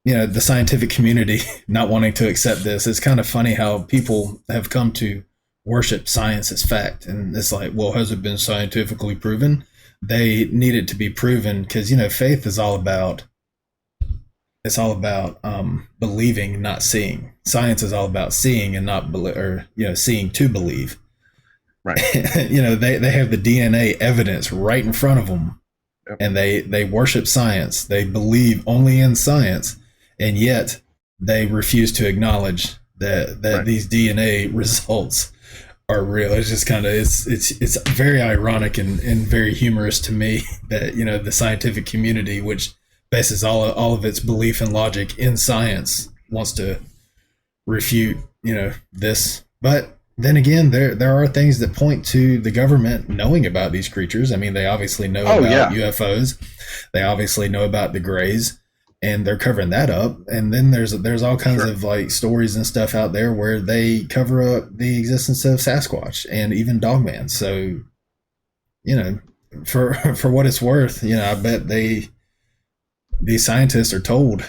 Speaker 1: the scientific community not wanting to accept this. It's kind of funny how people have come to worship science as fact. And it's like, well, has it been scientifically proven? They need it to be proven because, faith is all about, believing, not seeing. Science is all about seeing and not seeing to believe.
Speaker 2: Right.
Speaker 1: They have the DNA evidence right in front of them, and they worship science. They believe only in science. And yet they refuse to acknowledge that these DNA results are real. It's just kind of, it's very ironic and very humorous to me that, the scientific community, which bases all of its belief and logic in science, wants to refute, this. But then again, there are things that point to the government knowing about these creatures. I mean, they obviously know about UFOs. They obviously know about the Greys, and they're covering that up. And then there's all kinds of like stories and stuff out there where they cover up the existence of Sasquatch and even Dogman. So, for what it's worth, I bet these scientists are told,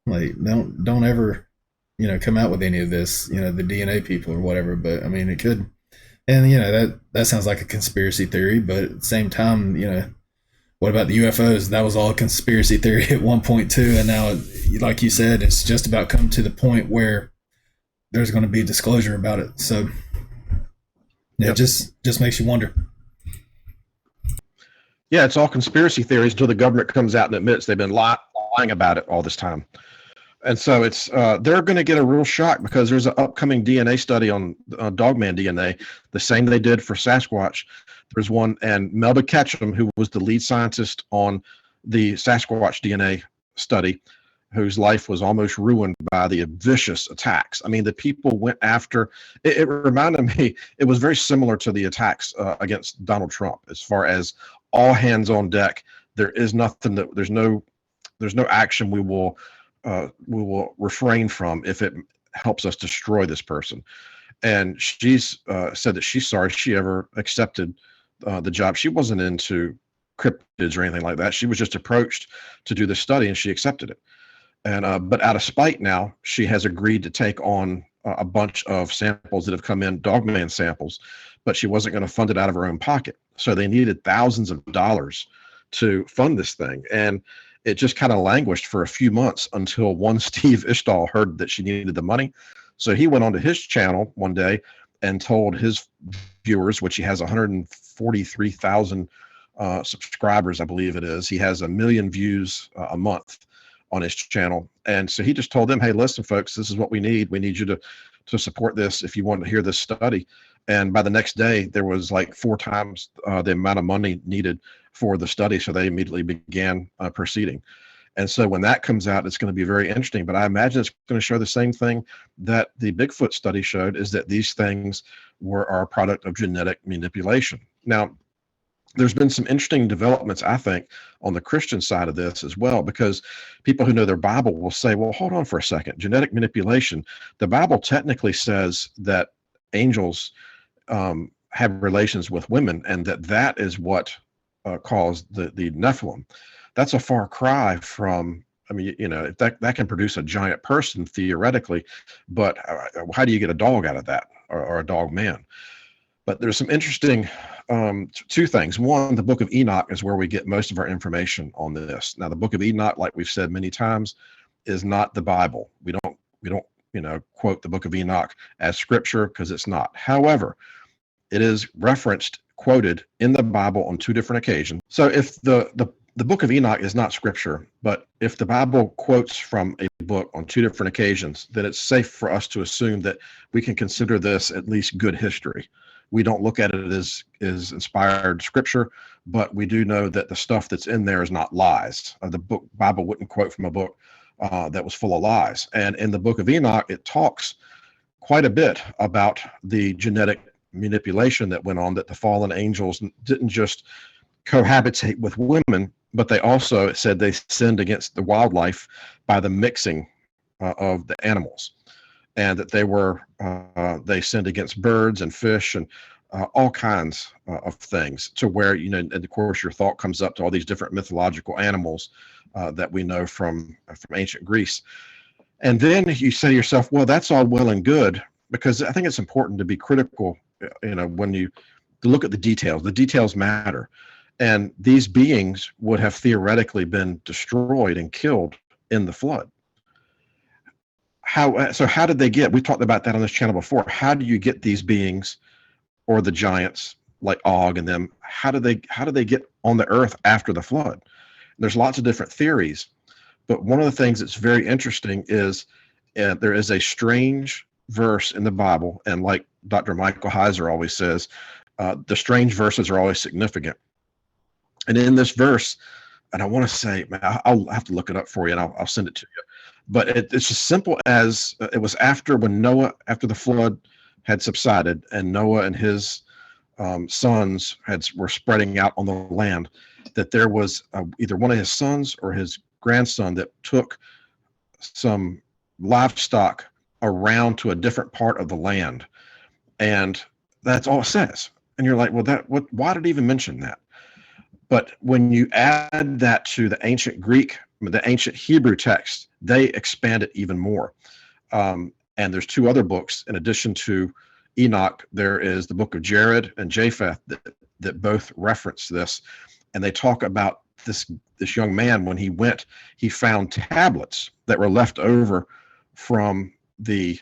Speaker 1: like, don't ever, come out with any of this, the DNA people or whatever. But I mean, it could, and that sounds like a conspiracy theory, but at the same time, what about the UFOs? That was all a conspiracy theory at one point too, and now, like you said, it's just about come to the point where there's going to be disclosure about it. So it just makes you wonder.
Speaker 2: Yeah, it's all conspiracy theories until the government comes out and admits they've been lying about it all this time. And so it's they're going to get a real shock because there's an upcoming DNA study on Dogman DNA, the same they did for Sasquatch. There's one, and Melba Ketchum, who was the lead scientist on the Sasquatch DNA study, whose life was almost ruined by the vicious attacks. I mean, the people went after, it reminded me, it was very similar to the attacks against Donald Trump, as far as all hands on deck. There is nothing that, there's no action we will refrain from if it helps us destroy this person. And she's said that she's sorry she ever accepted the job. She wasn't into cryptids or anything like that. She was just approached to do this study, and she accepted it. And but out of spite now, she has agreed to take on a bunch of samples that have come in, Dogman samples, but she wasn't going to fund it out of her own pocket. So they needed thousands of dollars to fund this thing. And it just kind of languished for a few months until one Steve Ishtal heard that she needed the money. So he went onto his channel one day and told his viewers, which he has 143,000 subscribers, I believe it is. He has 1 million views a month on his channel. And so he just told them, hey, listen, folks, this is what we need. We need you to support this if you want to hear this study. And by the next day, there was like 4 times the amount of money needed for the study. So they immediately began proceeding. And so when that comes out, it's going to be very interesting. But I imagine it's going to show the same thing that the Bigfoot study showed, is that these things are a product of genetic manipulation. Now, there's been some interesting developments, I think, on the Christian side of this as well, because people who know their Bible will say, well, hold on for a second. Genetic manipulation, the Bible technically says that angels have relations with women, and that is what caused the Nephilim. That's a far cry from, I mean, you know, that can produce a giant person theoretically, but how do you get a dog out of that, or a dog man? But there's some interesting 2 things. One, the book of Enoch is where we get most of our information on this. Now, the book of Enoch, like we've said many times, is not the Bible. We don't, you know, quote the book of Enoch as scripture, because it's not. However, it is quoted in the Bible on 2 different occasions. So if the book of Enoch is not scripture, but if the Bible quotes from a book on 2 different occasions, then it's safe for us to assume that we can consider this at least good history. We don't look at it as inspired scripture, but we do know that the stuff that's in there is not lies. The Bible wouldn't quote from a book that was full of lies. And in the book of Enoch, it talks quite a bit about the genetic manipulation that went on, that the fallen angels didn't just cohabitate with women, but they also, it said, they sinned against the wildlife by the mixing of the animals, and that they sinned against birds and fish and all kinds of things, to where, you know, and of course your thought comes up to all these different mythological animals that we know from ancient Greece. And then you say to yourself, well, that's all well and good, because I think it's important to be critical, you know, when you look at the details matter. And these beings would have theoretically been destroyed and killed in the flood. How did they get, we talked about that on this channel before, how do you get these beings, or the giants like Og and them, how do they get on the earth after the flood? There's lots of different theories, but one of the things that's very interesting is there is a strange verse in the Bible, and like Dr. Michael Heiser always says, the strange verses are always significant. And in this verse, and I want to say, man, I'll have to look it up for you, and I'll send it to you. But it's as simple as it was after the flood had subsided, and Noah and his sons were spreading out on the land, that there was either one of his sons or his grandson that took some livestock around to a different part of the land, and that's all it says. And you're like, well, why did it even mention that? But when you add that to the ancient Greek, the ancient Hebrew text, they expand it even more. And there's 2 other books in addition to Enoch. There is the book of Jared and Japheth that both reference this, and they talk about this young man. When he went, he found tablets that were left over from the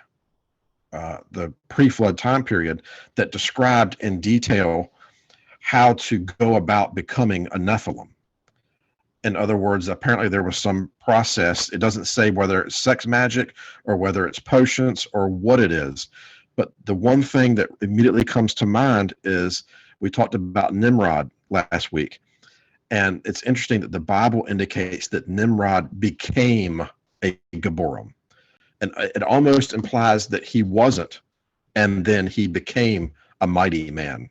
Speaker 2: pre-flood time period that described in detail how to go about becoming a Nephilim. In other words, apparently there was some process. It doesn't say whether it's sex magic or whether it's potions or what it is. But the one thing that immediately comes to mind is, we talked about Nimrod last week. And it's interesting that the Bible indicates that Nimrod became a Gibborim. And it almost implies that he wasn't, and then he became a mighty man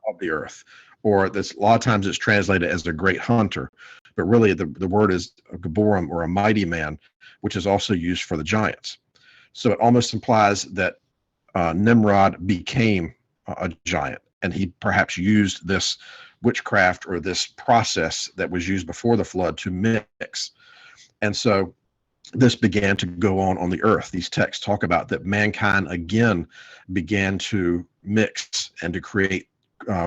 Speaker 2: of the earth. Or this, a lot of times it's translated as a great hunter, but really the word is a Gibborim, or a mighty man, which is also used for the giants. So it almost implies that Nimrod became a giant, and he perhaps used this witchcraft or this process that was used before the flood to mix. And so this began to go on the earth. These texts talk about that mankind again began to mix and to create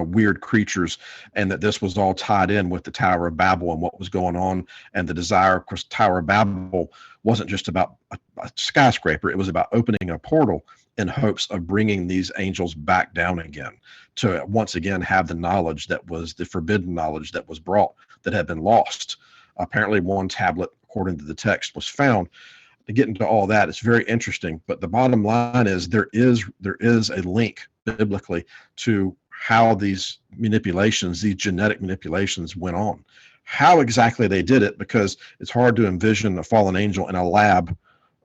Speaker 2: weird creatures, and that this was all tied in with the Tower of Babel and what was going on. And the desire, of course, Tower of Babel wasn't just about a skyscraper. It was about opening a portal in hopes of bringing these angels back down again, to once again have the knowledge that was the forbidden knowledge that was brought, that had been lost. Apparently one tablet, according to the text, was found. To get into all that, it's very interesting. But the bottom line is there is a link biblically to how these manipulations, these genetic manipulations, went on. How exactly they did it, because it's hard to envision a fallen angel in a lab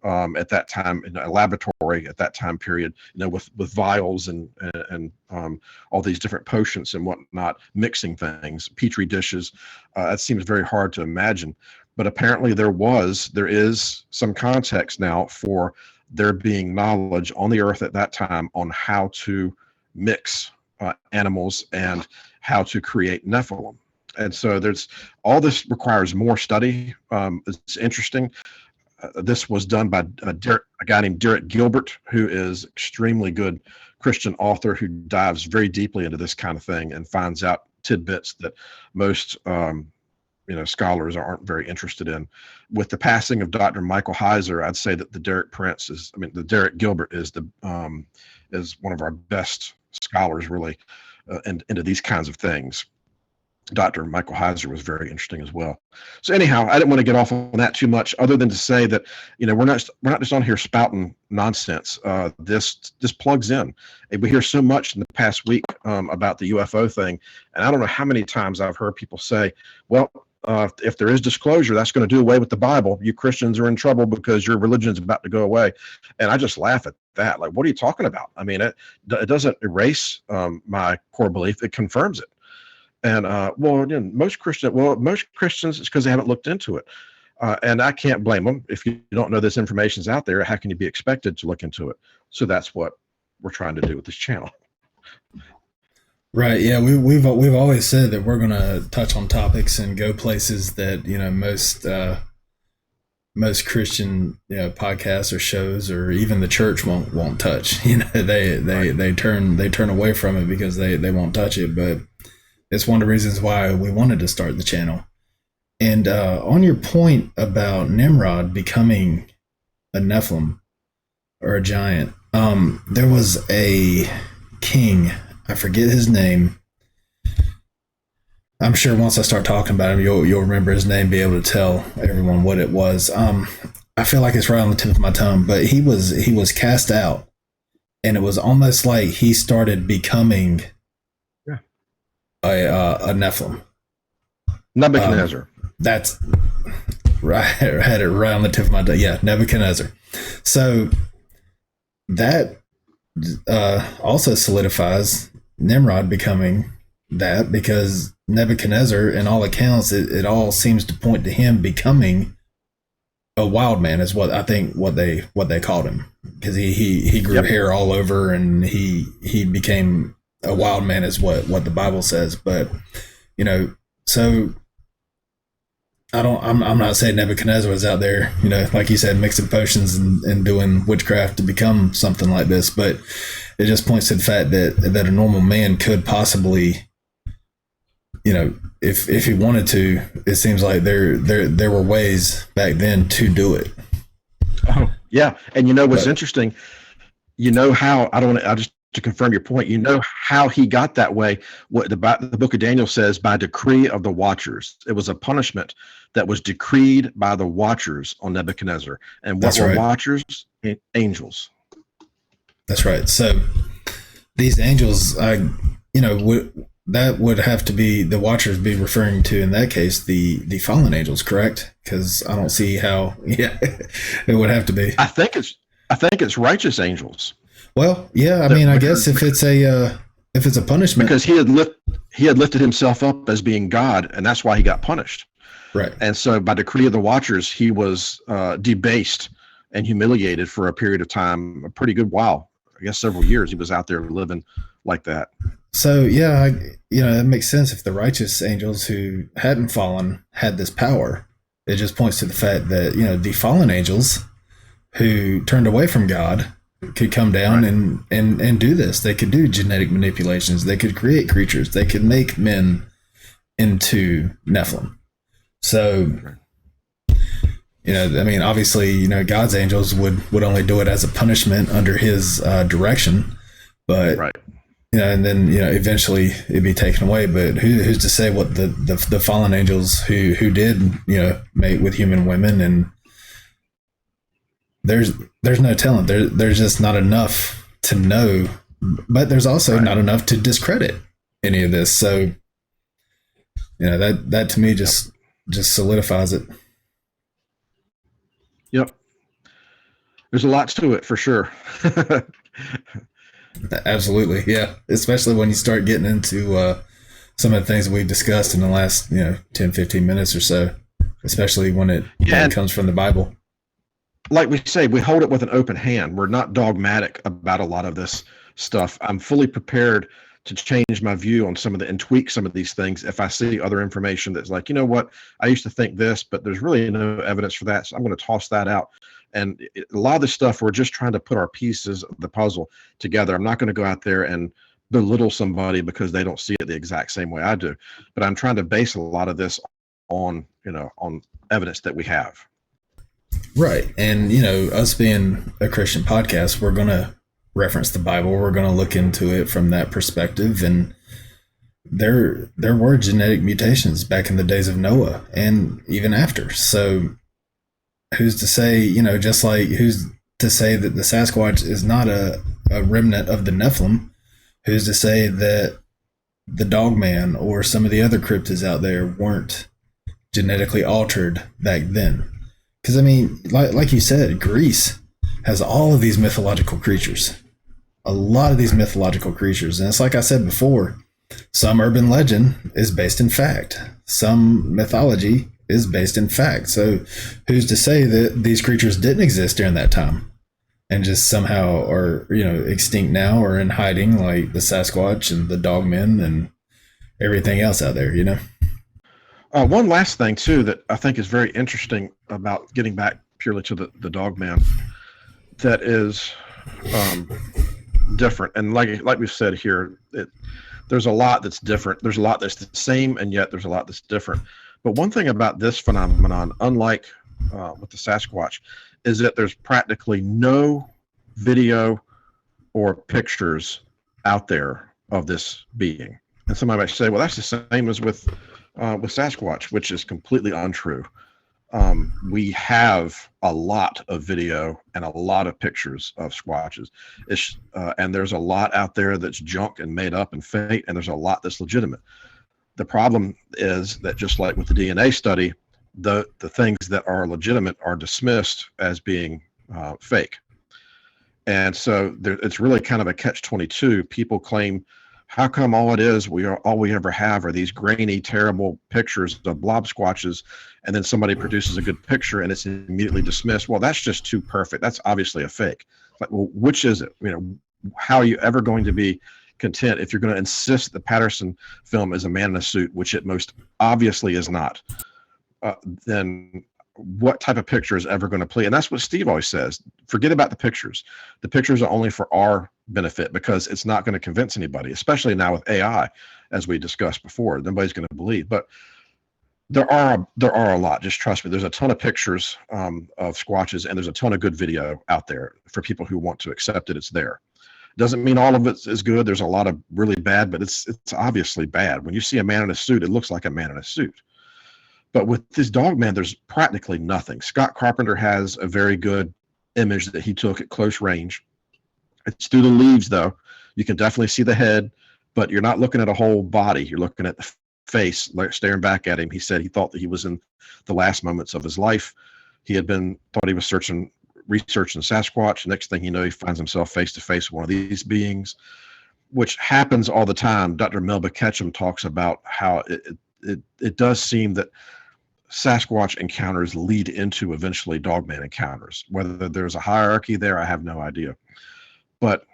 Speaker 2: at that time, in a laboratory at that time period, with vials and all these different potions and whatnot, mixing things, petri dishes. That seems very hard to imagine. But apparently there is some context now for there being knowledge on the earth at that time on how to mix animals and how to create Nephilim. And so all this requires more study. It's interesting. This was done by a guy named Derek Gilbert, who is extremely good Christian author who dives very deeply into this kind of thing and finds out tidbits that most scholars aren't very interested in. With the passing of Dr. Michael Heiser, I'd say that the Derek Gilbert is one of our best scholars, really, into these kinds of things. Dr. Michael Heiser was very interesting as well. So anyhow, I didn't want to get off on that too much, other than to say that we're not just on here spouting nonsense. This plugs in. And we hear so much in the past week about the UFO thing, and I don't know how many times I've heard people say, "Well, if there is disclosure, that's going to do away with the Bible. You Christians are in trouble because your religion is about to go away." And I just laugh at that. Like, what are you talking about? I mean, it doesn't erase my core belief; it confirms it. And most Christians, it's because they haven't looked into it. And I can't blame them. If you don't know this information's out there, how can you be expected to look into it? So that's what we're trying to do with this channel.
Speaker 1: Right. Yeah. We've always said that we're going to touch on topics and go places that, most Christian, podcasts or shows or even the church won't touch. They turn away from it because they won't touch it. But it's one of the reasons why we wanted to start the channel. And on your point about Nimrod becoming a Nephilim or a giant, there was a king, I forget his name. I'm sure once I start talking about him, you'll remember his name, be able to tell everyone what it was. I feel like it's right on the tip of my tongue, but he was cast out, and it was almost like he started becoming a Nephilim.
Speaker 2: Nebuchadnezzar.
Speaker 1: That's right. I had it right on the tip of my tongue. Yeah, Nebuchadnezzar. So that also solidifies Nimrod becoming that, because Nebuchadnezzar, in all accounts, it all seems to point to him becoming a wild man, is what I think what they called him, because he grew hair all over, and he became a wild man, is what the Bible says. But so I'm not saying Nebuchadnezzar was out there, like you said, mixing potions and doing witchcraft to become something like this, but it just points to the fact that a normal man could possibly, if he wanted to, it seems like there were ways back then to do it.
Speaker 2: Oh yeah, and what's interesting, how I just to confirm your point, how he got that way. What the book of Daniel says, by decree of the watchers. It was a punishment that was decreed by the watchers on Nebuchadnezzar. And what were watchers? Angels.
Speaker 1: That's right. So these angels, that would have to be the watchers be referring to, in that case, the fallen angels, correct? Because I don't see how. Yeah, it would have to be.
Speaker 2: I think it's righteous angels.
Speaker 1: Well, yeah, I mean, I guess if it's a punishment,
Speaker 2: because he had lifted himself up as being God, and that's why he got punished.
Speaker 1: Right.
Speaker 2: And so, by decree of the watchers, he was debased and humiliated for a period of time, a pretty good while. I guess several years he was out there living like that.
Speaker 1: So yeah, it makes sense if the righteous angels who hadn't fallen had this power. It just points to the fact that the fallen angels who turned away from God could come down
Speaker 2: Right.
Speaker 1: and do this. They could do genetic manipulations. They could create creatures. They could make men into Nephilim. So,
Speaker 2: Right.
Speaker 1: I mean, obviously, God's angels would only do it as a punishment under His direction, but
Speaker 2: Right.
Speaker 1: and then eventually it'd be taken away. But who's to say what the fallen angels who did mate with human women, and there's no telling. There's just not enough to know, but there's also
Speaker 2: Right.
Speaker 1: not enough to discredit any of this. So that to me
Speaker 2: Yep.
Speaker 1: just solidifies it.
Speaker 2: Yep. There's a lot to it for sure.
Speaker 1: Absolutely, yeah. Especially when you start getting into some of the things we've discussed in the last 10, 15 minutes or so. Especially when it
Speaker 2: Yeah.
Speaker 1: comes from the Bible.
Speaker 2: Like we say, we hold it with an open hand. We're not dogmatic about a lot of this stuff. I'm fully prepared to change my view on some of the and tweak some of these things if I see other information that's like, you know what, I used to think this, but there's really no evidence for that. So I'm going to toss that out. And a lot of this stuff, we're just trying to put our pieces of the puzzle together. I'm not going to go out there and belittle somebody because they don't see it the exact same way I do. But I'm trying to base a lot of this on, on evidence that we have.
Speaker 1: Right. And, us being a Christian podcast, we're going to reference the Bible. We're going to look into it from that perspective. And there were genetic mutations back in the days of Noah and even after. So who's to say, just like who's to say that the Sasquatch is not a remnant of the Nephilim? Who's to say that the Dogman or some of the other cryptids out there weren't genetically altered back then? Because I mean, like you said, Greece has all of these mythological creatures, a lot of these mythological creatures, and it's like I said before, some urban legend is based in fact, some mythology is based in fact. So who's to say that these creatures didn't exist during that time and just somehow are extinct now or in hiding, like the Sasquatch and the Dogmen and everything else out there?
Speaker 2: One last thing too that I think is very interesting about getting back purely to the Dogman that is different, and like we've said here, there's a lot that's different. There's a lot that's the same, and yet there's a lot that's different. But one thing about this phenomenon, unlike with the Sasquatch, is that there's practically no video or pictures out there of this being. And somebody might say, well, that's the same as with Sasquatch, which is completely untrue. We have a lot of video and a lot of pictures of squatches. And there's a lot out there that's junk and made up and fake, and there's a lot that's legitimate. The problem is that just like with the DNA study, the things that are legitimate are dismissed as being fake. And so it's really kind of a catch-22. People claim, how come all we ever have are these grainy, terrible pictures of blob squatches, and then somebody produces a good picture and it's immediately dismissed? Well, that's just too perfect. That's obviously a fake. Like, well, which is it? How are you ever going to be content if you're going to insist the Patterson film is a man in a suit, which it most obviously is not? Then what type of picture is ever going to play? And that's what Steve always says. Forget about the pictures. The pictures are only for our benefit because it's not going to convince anybody, especially now with AI, as we discussed before. Nobody's going to believe. But there are a lot. Just trust me. There's a ton of pictures of squatches, and there's a ton of good video out there for people who want to accept it. It's there. Doesn't mean all of it is good. There's a lot of really bad, but it's obviously bad. When you see a man in a suit, it looks like a man in a suit. But with this Dogman, there's practically nothing. Scott Carpenter has a very good image that he took at close range. It's through the leaves, though. You can definitely see the head, but you're not looking at a whole body. You're looking at the face, like staring back at him. He said he thought that he was in the last moments of his life. He thought he was researching Sasquatch. Next thing you know, he finds himself face to face with one of these beings, which happens all the time. Dr. Melba Ketchum talks about how it does seem that Sasquatch encounters lead into eventually Dogman encounters. Whether there's a hierarchy there, I have no idea. But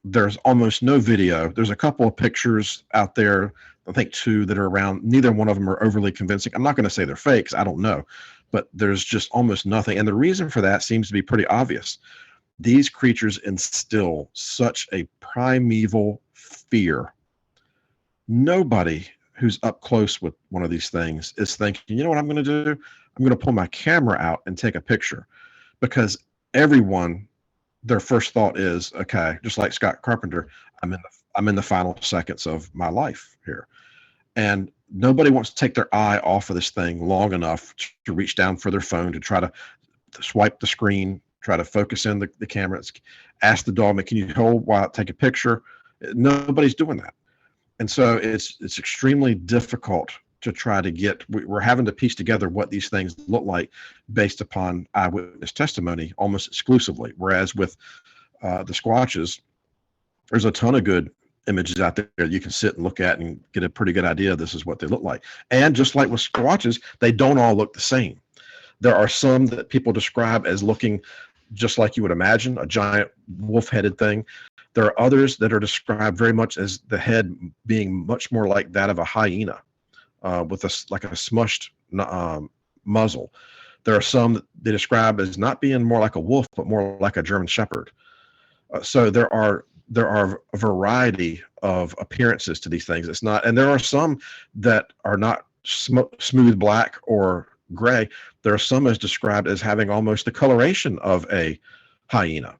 Speaker 2: there's almost no video. There's a couple of pictures out there, I think 2 that are around. Neither one of them are overly convincing. I'm not going to say they're fakes. I don't know. But there's just almost nothing. And the reason for that seems to be pretty obvious. These creatures instill such a primeval fear. Nobody who's up close with one of these things is thinking, you know what I'm going to do? I'm going to pull my camera out and take a picture, because everyone, their first thought is, okay, just like Scott Carpenter, I'm in the final seconds of my life here. And nobody wants to take their eye off of this thing long enough to reach down for their phone to try to swipe the screen, try to focus in the camera, ask the dog, can you hold while I take a picture? Nobody's doing that. And so it's extremely difficult to try to we're having to piece together what these things look like based upon eyewitness testimony almost exclusively. Whereas with the Squatches, there's a ton of good images out there you can sit and look at and get a pretty good idea this is what they look like. And just like with Squatches, they don't all look the same. There are some that people describe as looking just like you would imagine, a giant wolf-headed thing. There are others that are described very much as the head being much more like that of a hyena, with a smushed muzzle. There are some that they describe as not being more like a wolf, but more like a German Shepherd. So there are a variety of appearances to these things. It's not, and there are some that are not smooth black or gray. There are some as described as having almost the coloration of a hyena.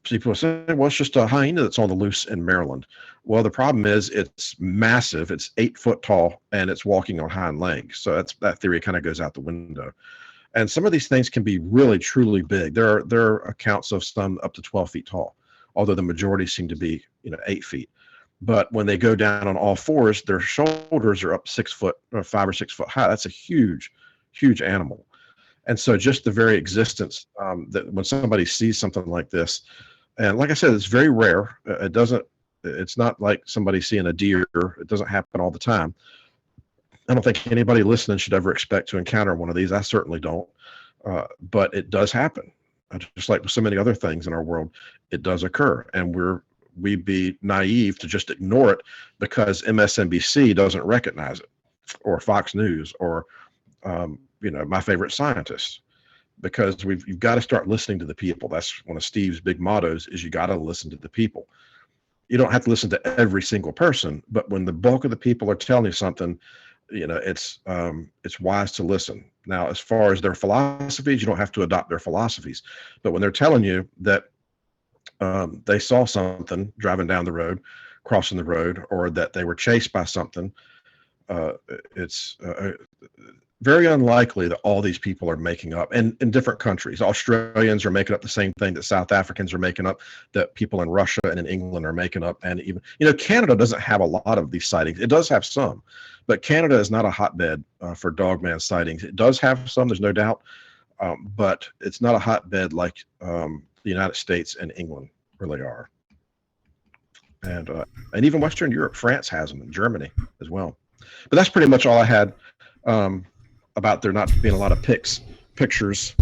Speaker 2: People say, well, it's just a hyena that's on the loose in Maryland. Well, the problem is it's massive. It's 8 foot tall and it's walking on hind legs. So that theory kind of goes out the window. And some of these things can be really, truly big. There are accounts of some up to 12 feet tall, although the majority seem to be 8 feet. But when they go down on all fours, their shoulders are up 6 foot or 5 or 6 foot high. That's a huge, huge animal. And so just the very existence that when somebody sees something like this, and like I said, it's very rare. It's not like somebody seeing a deer. It doesn't happen all the time. I don't think anybody listening should ever expect to encounter one of these. I certainly don't. But it does happen. Just like with so many other things in our world, it does occur. And we'd be naive to just ignore it because MSNBC doesn't recognize it, or Fox News, or my favorite scientists, because you've got to start listening to the people. That's one of Steve's big mottos, is you got to listen to the people. You don't have to listen to every single person, but when the bulk of the people are telling you something, it's wise to listen. Now, as far as their philosophies, you don't have to adopt their philosophies, but when they're telling you that they saw something driving down the road, crossing the road, or that they were chased by something, it's very unlikely that all these people are making up. And in different countries, Australians are making up the same thing that South Africans are making up, that people in Russia and in England are making up. And even, Canada doesn't have a lot of these sightings. It does have some, but Canada is not a hotbed for Dogman sightings. It does have some, there's no doubt, but it's not a hotbed like the United States and England really are. And even Western Europe, France has them, and Germany as well. But that's pretty much all I had about there not being a lot of pictures.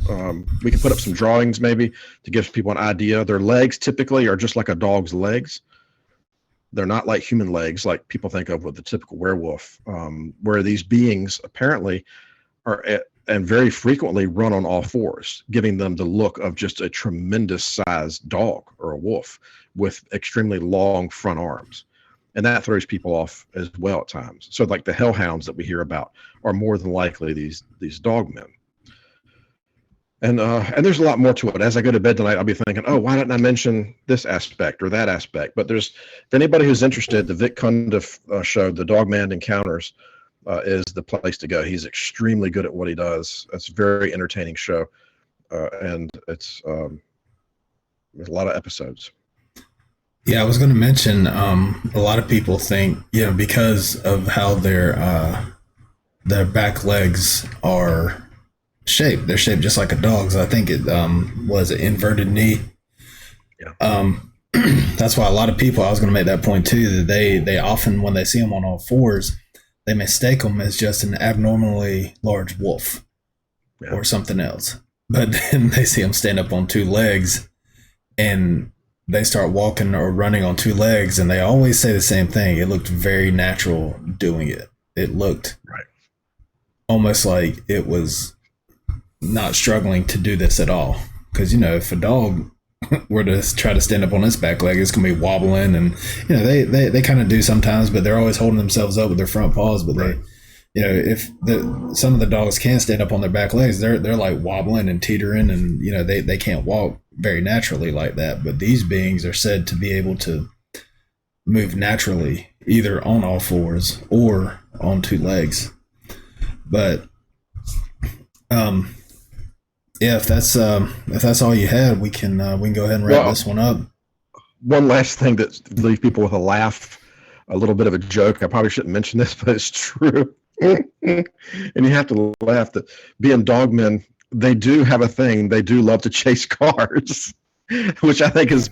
Speaker 2: We can put up some drawings maybe to give people an idea. Their legs typically are just like a dog's legs. They're not like human legs like people think of with the typical werewolf, where these beings apparently are and very frequently run on all fours, giving them the look of just a tremendous sized dog or a wolf with extremely long front arms. And that throws people off as well at times. So like the hellhounds that we hear about are more than likely these dogmen. And there's a lot more to it. As I go to bed tonight, I'll be thinking, oh, why didn't I mention this aspect or that aspect? But if anybody who's interested, the Vic Cundiff show, the Dogman Encounters, is the place to go. He's extremely good at what he does. It's a very entertaining show. And there's a lot of episodes.
Speaker 1: Yeah, I was going to mention, a lot of people think, because of how their back legs are shaped, they're shaped just like a dog's. I think it was an inverted knee. Yeah. That's why a lot of people, I was going to make that point too, that they often, when they see them on all fours, they mistake them as just an abnormally large wolf or something else. But then they see them stand up on 2 legs and they start walking or running on 2 legs, and they always say the same thing. It looked very natural doing it. It looked almost like it was not struggling to do this at all. because if a dog were to try to stand up on its back leg, it's gonna be wobbling, and they kind of do sometimes, but they're always holding themselves up with their front paws. But
Speaker 2: Right.
Speaker 1: if some of the dogs can stand up on their back legs, they're like wobbling and teetering, and they can't walk very naturally like that. But these beings are said to be able to move naturally, either on all fours or on two legs. But yeah, if that's all you had, we can go ahead and wrap this one up.
Speaker 2: One last thing that leaves people with a laugh, a little bit of a joke. I probably shouldn't mention this, but it's true. And you have to laugh that being dogmen, they do have a thing. They do love to chase cars, which I think is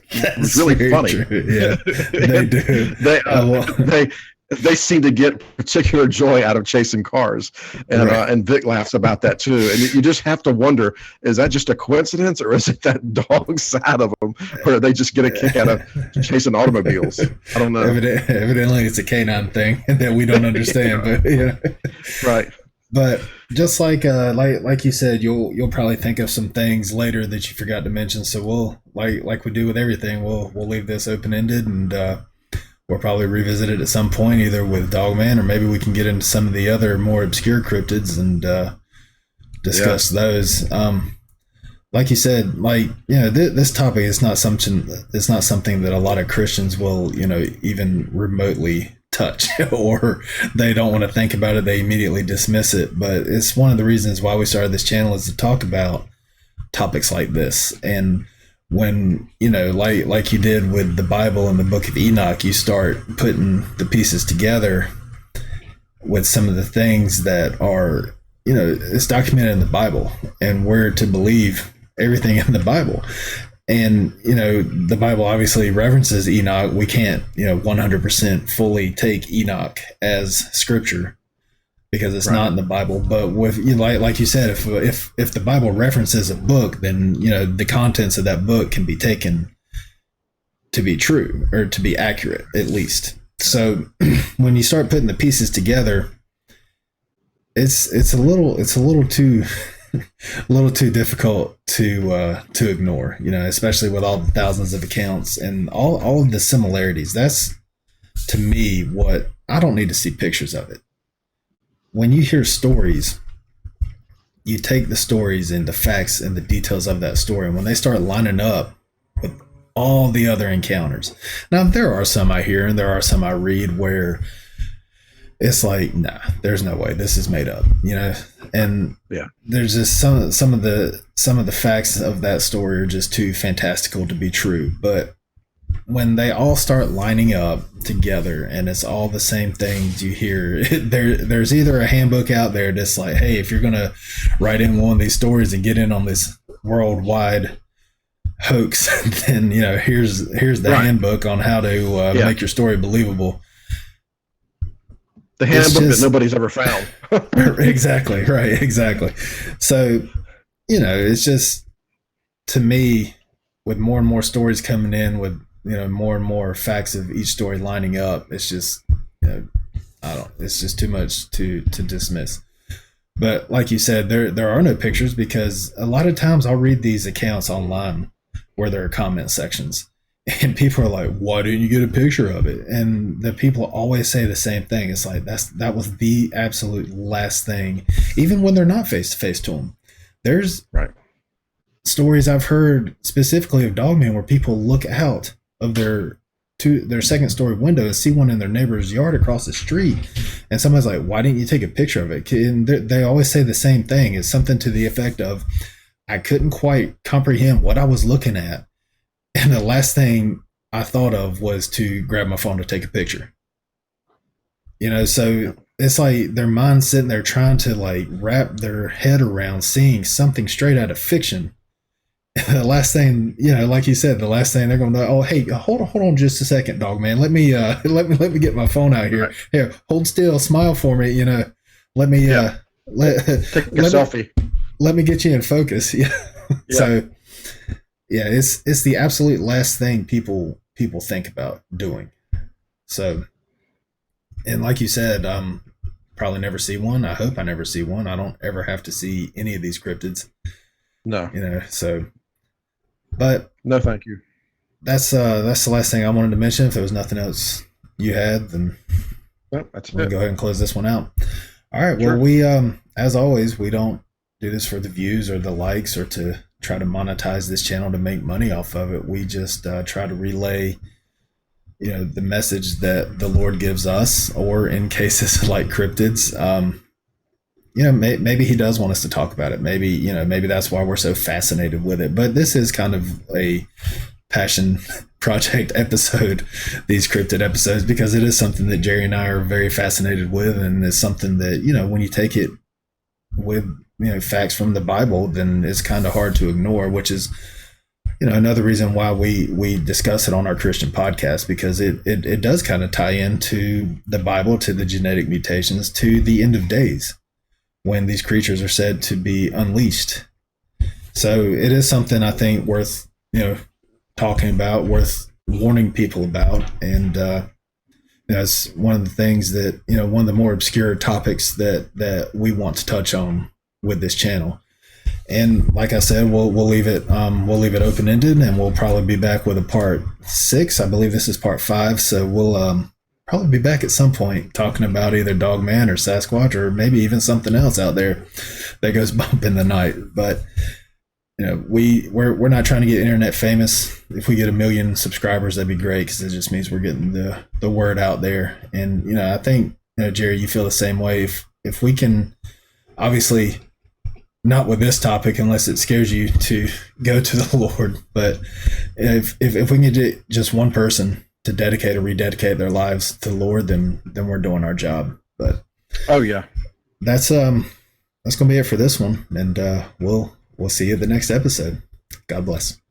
Speaker 2: really funny.
Speaker 1: True. Yeah, they do.
Speaker 2: They seem to get particular joy out of chasing cars, and
Speaker 1: Right.
Speaker 2: And Vic laughs about that too. And you just have to wonder: is that just a coincidence, or is it that dog side of them, or they just get a kick out of chasing automobiles? I don't know.
Speaker 1: Evidently, it's a canine thing that we don't understand. But yeah,
Speaker 2: Right.
Speaker 1: but just like you said, you'll probably think of some things later that you forgot to mention. So we'll like we do with everything, we'll leave this open ended, and we'll probably revisit it at some point, either with Dogman, or maybe we can get into some of the other more obscure cryptids and discuss those. Like you said, this topic is not something. It's not something that a lot of Christians will, even remotely touch, or they don't want to think about it. They immediately dismiss it. But it's one of the reasons why we started this channel, is to talk about topics like this. And when like you did with the Bible and the Book of Enoch, you start putting the pieces together with some of the things that are it's documented in the Bible, and we're to believe everything in the Bible. And the Bible obviously references Enoch. We can't 100% fully take Enoch as scripture, because it's not in the Bible. But with like you said, if the Bible references a book, then the contents of that book can be taken to be true, or to be accurate at least. So when you start putting the pieces together, it's a little too difficult to ignore, especially with all the thousands of accounts and all of the similarities. That's, to me, what I don't need to see pictures of it. When you hear stories, you take the stories and the facts and the details of that story, and when they start lining up with all the other encounters. Now, there are some I hear and there are some I read where it's like, nah, there's no way this is made up, and there's just some of the facts of that story are just too fantastical to be true. But when they all start lining up together and it's all the same things you hear, there's either a handbook out there that's like, hey, if you're gonna write in one of these stories and get in on this worldwide hoax, then here's the handbook on how to make your story believable.
Speaker 2: The handbook that nobody's ever found.
Speaker 1: Exactly. Right. Exactly. So, it's just, to me, with more and more stories coming in, with, more and more facts of each story lining up, it's just, it's just too much to dismiss. But like you said, there are no pictures, because a lot of times I'll read these accounts online where there are comment sections, and people are like, why didn't you get a picture of it? And the people always say the same thing. It's like, that was the absolute last thing, even when they're not face to face to them. There's stories I've heard specifically of Dogman where people look out of their second story window and see one in their neighbor's yard across the street, and somebody's like, why didn't you take a picture of it? And they always say the same thing. It's something to the effect of, I couldn't quite comprehend what I was looking at, and the last thing I thought of was to grab my phone to take a picture. So it's like their mind's sitting there trying to like wrap their head around seeing something straight out of fiction. And the last thing, like you said, the last thing they're going to know, oh, hey, hold on just a second, Dogman. Let me get my phone out here. Here, hold still, smile for me. Let me
Speaker 2: take a selfie.
Speaker 1: Let me get you in focus. Yeah. So yeah, it's the absolute last thing people think about doing. So, and like you said, probably never see one. I hope I never see one. I don't ever have to see any of these cryptids.
Speaker 2: No.
Speaker 1: So But
Speaker 2: No, thank you.
Speaker 1: that's the last thing I wanted to mention. If there was nothing else you had, then
Speaker 2: No, that's
Speaker 1: we'll
Speaker 2: it.
Speaker 1: go ahead and close this one out. All right. Well,
Speaker 2: Sure.
Speaker 1: we as always, we don't do this for the views or the likes or to try to monetize this channel to make money off of it. We just try to relay, the message that the Lord gives us, or in cases like cryptids, maybe He does want us to talk about it. Maybe that's why we're so fascinated with it. But this is kind of a passion project episode, these cryptid episodes, because it is something that Jerry and I are very fascinated with, and it's something that, when you take it with facts from the Bible, then it's kind of hard to ignore, which is another reason why we discuss it on our Christian podcast, because it does kind of tie into the Bible, to the genetic mutations, to the end of days, when these creatures are said to be unleashed. So it is something, I think, worth talking about, worth warning people about. And that's one of the things that, one of the more obscure topics that we want to touch on with this channel. And like I said, we'll leave it open ended, and we'll probably be back with a part 6. I believe this is part 5, so we'll probably be back at some point talking about either Dogman or Sasquatch, or maybe even something else out there that goes bump in the night. But we're not trying to get internet famous. If we get 1 million subscribers, that'd be great, because it just means we're getting the word out there. And I think, Jerry, you feel the same way. If we can, obviously not with this topic unless it scares you to go to the Lord, but if we can get just one person to dedicate or rededicate their lives to the Lord, then we're doing our job. But
Speaker 2: Oh yeah.
Speaker 1: that's gonna be it for this one, and we'll see you at the next episode. God bless.